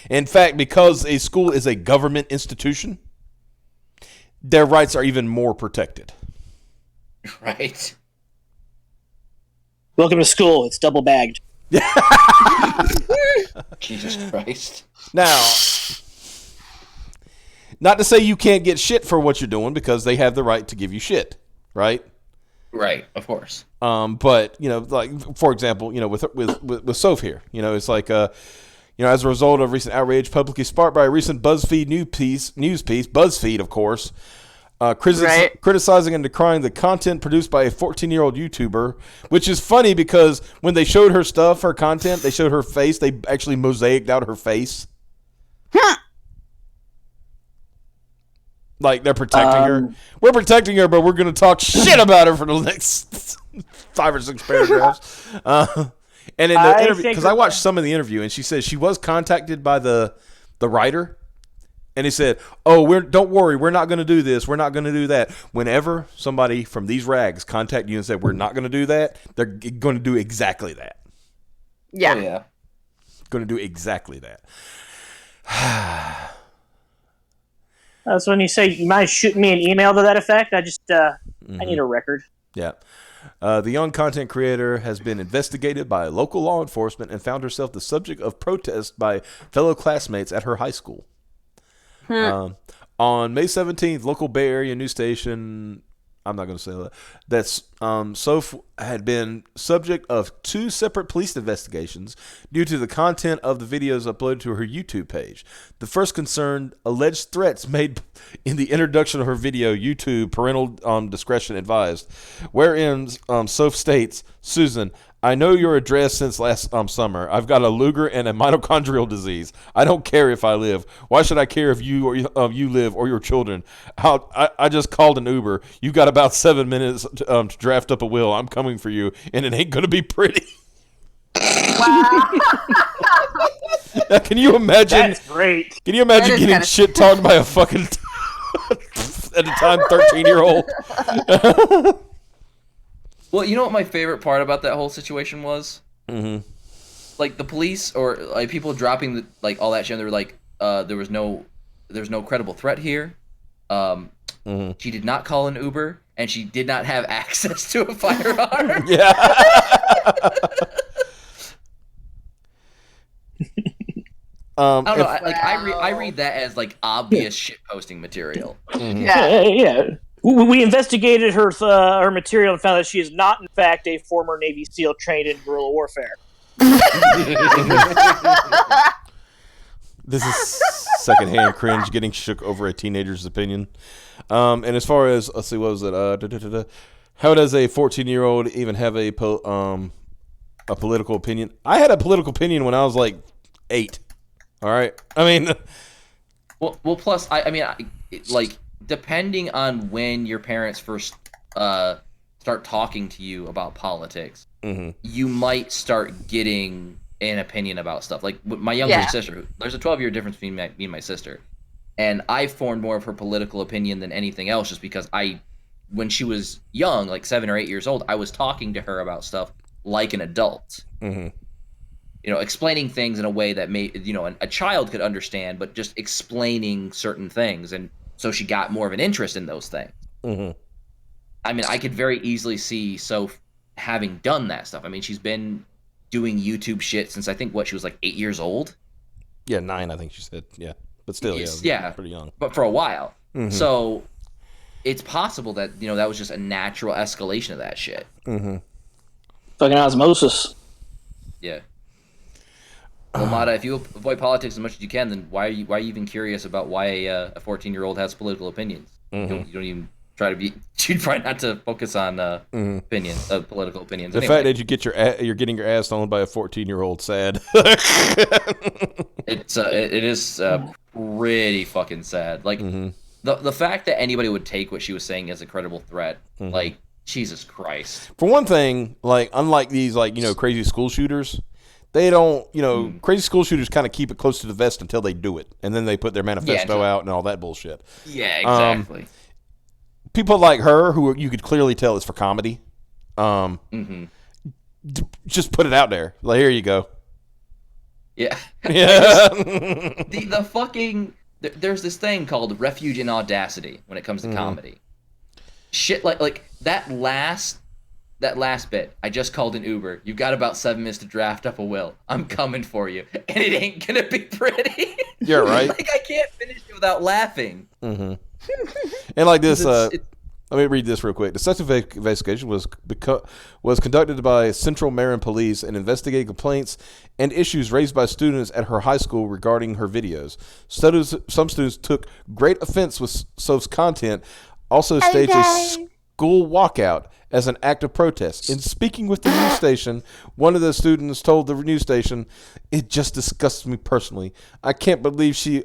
In fact, because a school is a government institution, their rights are even more protected. Right. Welcome to school. It's double bagged. Jesus Christ. Now, not to say you can't get shit for what you're doing because they have the right to give you shit, right? Right, of course. But like for example, with Soph here, it's like as a result of recent outrage publicly sparked by a recent BuzzFeed news piece, BuzzFeed, of course, criticizing and decrying the content produced by a 14-year-old YouTuber, which is funny because when they showed her content, they showed her face. They actually mosaiced out her face. Like they're protecting her. We're protecting her, but we're going to talk shit about her for the next 5 or 6 paragraphs. And in the interview, because I watched some of the interview, and she said she was contacted by the writer, and he said, "Oh, don't worry, we're not going to do this. We're not going to do that." Whenever somebody from these rags contact you and said, "We're not going to do that," they're going to do exactly that. Yeah. Oh, yeah. Going to do exactly that. That's when you say you might shoot me an email to that effect. I need a record. Yeah. The young content creator has been investigated by local law enforcement and found herself the subject of protest by fellow classmates at her high school. On May 17th, local Bay Area news station, I'm not going to say that, Soph had been subject of 2 separate police investigations due to the content of the videos uploaded to her YouTube page. The first concerned alleged threats made in the introduction of her video, YouTube parental discretion advised, wherein Soph states, "Susan, I know your address since last summer. I've got a Luger and a mitochondrial disease. I don't care if I live. Why should I care if you or you live or your children? I just called an Uber. You got about 7 minutes to draft up a will. I'm coming for you, and it ain't gonna be pretty." Wow. Now, can you imagine? That's great. Can you imagine getting shit talked by a fucking at the time 13-year-old? Well, you know what my favorite part about that whole situation was? Mm-hmm. Like the police or like people dropping all that shit. They were like, there's no credible threat here. She did not call an Uber, and she did not have access to a firearm. Yeah. I don't know. I read that as like obvious shit posting material. Yeah. We investigated her material and found that she is not, in fact, a former Navy SEAL trained in guerrilla warfare. This is secondhand cringe getting shook over a teenager's opinion. And as far as, let's see, what was it? How does a 14-year-old even have a political opinion? I had a political opinion when I was like 8. All right. I mean, well, plus, I mean, depending on when your parents first start talking to you about politics, you might start getting an opinion about stuff. Like my younger sister, there's a 12-year difference between me and my sister, and I formed more of her political opinion than anything else, just because when she was young, like 7 or 8 years old, I was talking to her about stuff like an adult. Explaining things in a way that a child could understand, but just explaining certain things, and so she got more of an interest in those things. I mean, I could very easily see Soph having done that stuff. I mean, she's been doing YouTube shit since I think she was like 8 years old. Yeah, 9, I think she said. Yeah, but still, pretty young. But for a while, so it's possible that that was just a natural escalation of that shit. Fucking osmosis. Yeah. Well, Mata, if you avoid politics as much as you can, then why are you even curious about why a 14-year-old has political opinions? You don't even try to be. You try not to focus on political opinions. The fact that you're getting your ass owned by a 14-year-old, sad. It is pretty fucking sad. Like the fact that anybody would take what she was saying as a credible threat, like Jesus Christ. For one thing, like unlike these crazy school shooters. They don't, crazy school shooters kind of keep it close to the vest until they do it. And then they put their manifesto out and all that bullshit. Yeah, exactly. People like her, who you could clearly tell is for comedy, just put it out there. Like, here you go. Yeah. Yeah. the fucking... There's this thing called refuge in audacity when it comes to comedy. Shit, like that last bit, I just called an Uber. You've got about 7 minutes to draft up a will. I'm coming for you. And it ain't gonna be pretty. You're right. Like, I can't finish it without laughing. And like this, let me read this real quick. The sex investigation was conducted by Central Marin Police and investigated complaints and issues raised by students at her high school regarding her videos. Some students took great offense with Soph's content, also staged a school walkout as an act of protest. In speaking with the news station, one of the students told the news station, "It just disgusts me personally. I can't believe she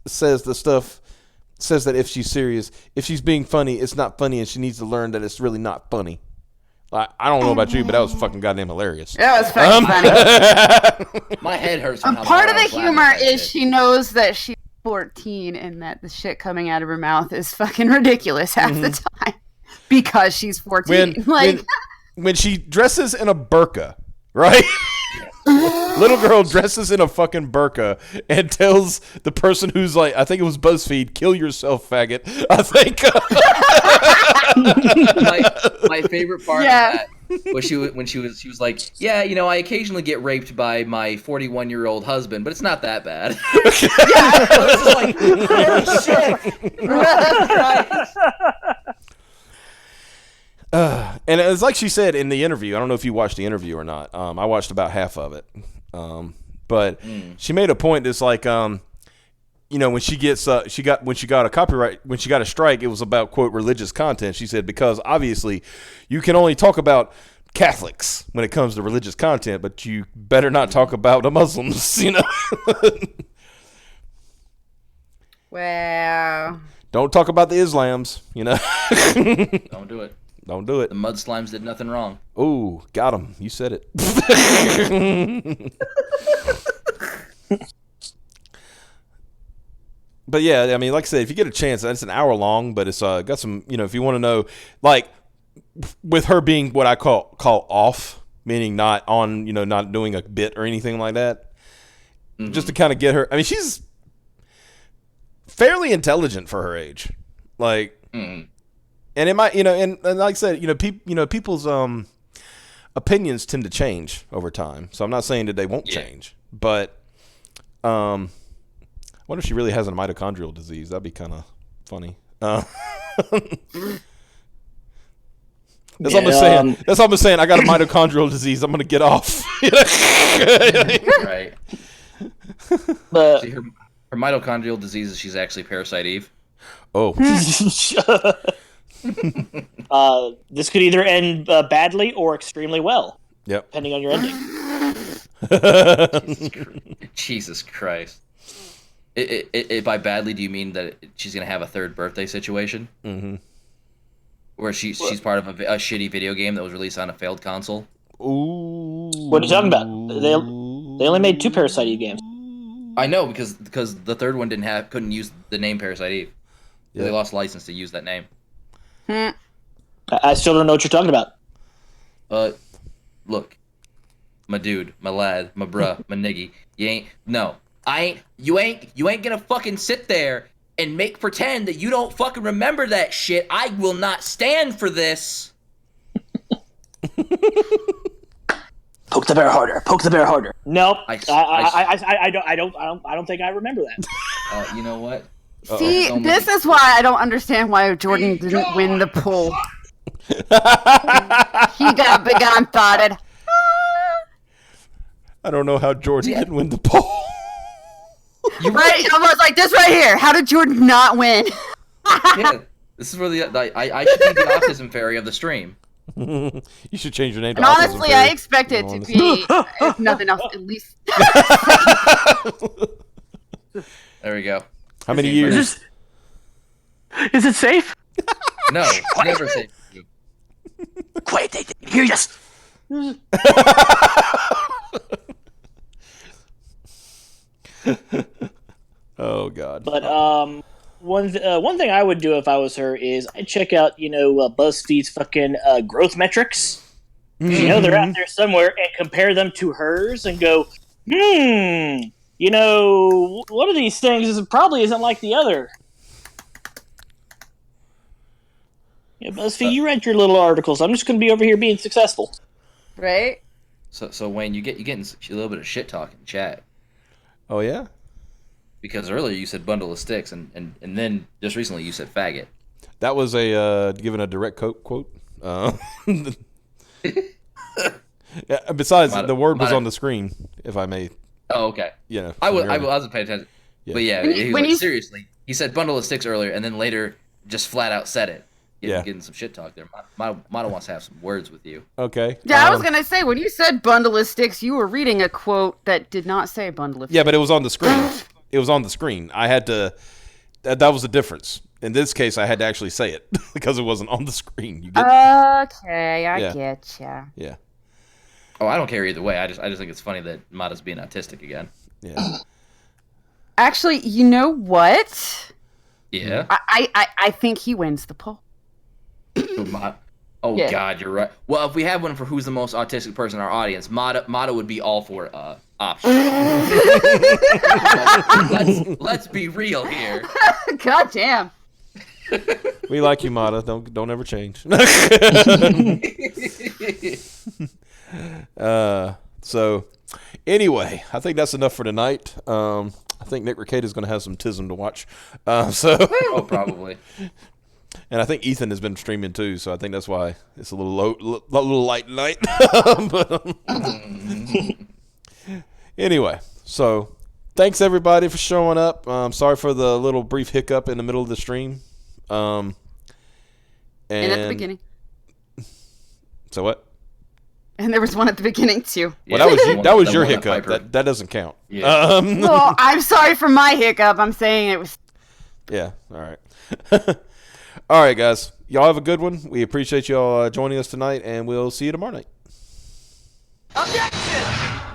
says that if she's serious, if she's being funny, it's not funny, and she needs to learn that it's really not funny." I don't know about you, but that was fucking goddamn hilarious. That was fucking funny. My head hurts. Part of the humor is she knows that she's 14 and that the shit coming out of her mouth is fucking ridiculous half the time. Because she's 14. When she dresses in a burqa, right? Little girl dresses in a fucking burqa and tells the person who's like, I think it was BuzzFeed, kill yourself, faggot. I think. My favorite part of that was she was like, yeah, I occasionally get raped by my 41-year-old husband, but it's not that bad. I was just like, And it's like she said in the interview. I don't know if you watched the interview or not. I watched about half of it. But she made a point that's like, when she got a copyright, when she got a strike, it was about, quote, religious content. She said, because obviously you can only talk about Catholics when it comes to religious content, but you better not talk about the Muslims, Wow. Don't talk about the Islams, don't do it. Don't do it. The mud slimes did nothing wrong. Ooh, got him. You said it. But yeah, I mean, like I said, if you get a chance, it's an hour long, but it's got some, if you want to know, like with her being what I call off, meaning not on, not doing a bit or anything like that, just to kind of get her. I mean, she's fairly intelligent for her age, like. And it might, and like I said, people's opinions tend to change over time. So I'm not saying that they won't change, but I wonder if she really has a mitochondrial disease. That'd be kind of funny. That's all I'm saying. That's all I'm saying. I got a mitochondrial disease. I'm gonna get off. Right. But See, her mitochondrial disease is she's actually Parasite Eve. Oh. This could either end badly or extremely well. Yep. Depending on your ending. Jesus Christ. It by badly, do you mean that she's gonna have a third birthday situation? Mm-hmm. Where she's part of a shitty video game that was released on a failed console? Ooh. What are you talking about? They only made 2 Parasite Eve games. I know, because the third one couldn't use the name Parasite Eve. Yeah. They lost license to use that name. I still don't know what you're talking about. Look, my dude, my lad, my bruh, my niggy, you ain't gonna fucking sit there and pretend that you don't fucking remember that shit. I will not stand for this. Poke the bear harder. Poke the bear harder. Nope. I don't think I rember that. You know what? See, this is why I don't understand why Jordan didn't win the poll. He got begun thoughted. I don't know how Jordan didn't win the poll. Right? I was like, this right here. How did Jordan not win? Yeah, this is where I should be the autism fairy of the stream. You should change your name to And Autism honestly, Fairy. I expect it to be, if nothing else, at least. There we go. How many years? Is it safe? No, never safe for you. Quiet, they hear you. Oh God. But one thing I would do if I was her is I'd check out BuzzFeed's fucking growth metrics. Mm-hmm. They're out there somewhere, and compare them to hers and go, one of these things probably isn't like the other. Yeah, BuzzFeed, you write your little articles. I'm just going to be over here being successful. Right? So Wayne, you're getting a little bit of shit talk in chat. Oh yeah. Because earlier you said bundle of sticks, and then just recently you said faggot. That was a given a direct quote. Yeah, besides, the word was on the screen, if I may. Oh, okay. Yeah. I wasn't paying attention. Yeah. But yeah, seriously, he said bundle of sticks earlier, and then later just flat out said it. Getting some shit talk there. Mata wants to have some words with you. Okay. Yeah, I was going to say, when you said bundle of sticks, you were reading a quote that did not say bundle of sticks. Yeah, but it was on the screen. It was on the screen. I had to. That was the difference. In this case, I had to actually say it because it wasn't on the screen. You get? Okay, I get ya. Yeah. Oh, I don't care either way. I just think it's funny that Mata's being autistic again. Yeah. Actually, you know what? Yeah. I think he wins the poll. Oh Yeah. God, you're right. Well, if we have one for who's the most autistic person in our audience, Mata would be all for options. let's be real here. God damn. We like you, Mata. Don't ever change. So, anyway, I think that's enough for tonight. I think Nick Ricada is going to have some Tism to watch. Oh, probably. And I think Ethan has been streaming too, so I think that's why it's a little light tonight. But, anyway, so thanks everybody for showing up. Sorry for the little brief hiccup in the middle of the stream. And at the beginning. So what? And there was one at the beginning too. Well, that was your hiccup. That doesn't count. Yeah. Well, I'm sorry for my hiccup. I'm saying it was. Yeah. All right. All right, guys. Y'all have a good one. We appreciate y'all joining us tonight, and we'll see you tomorrow night. Objection!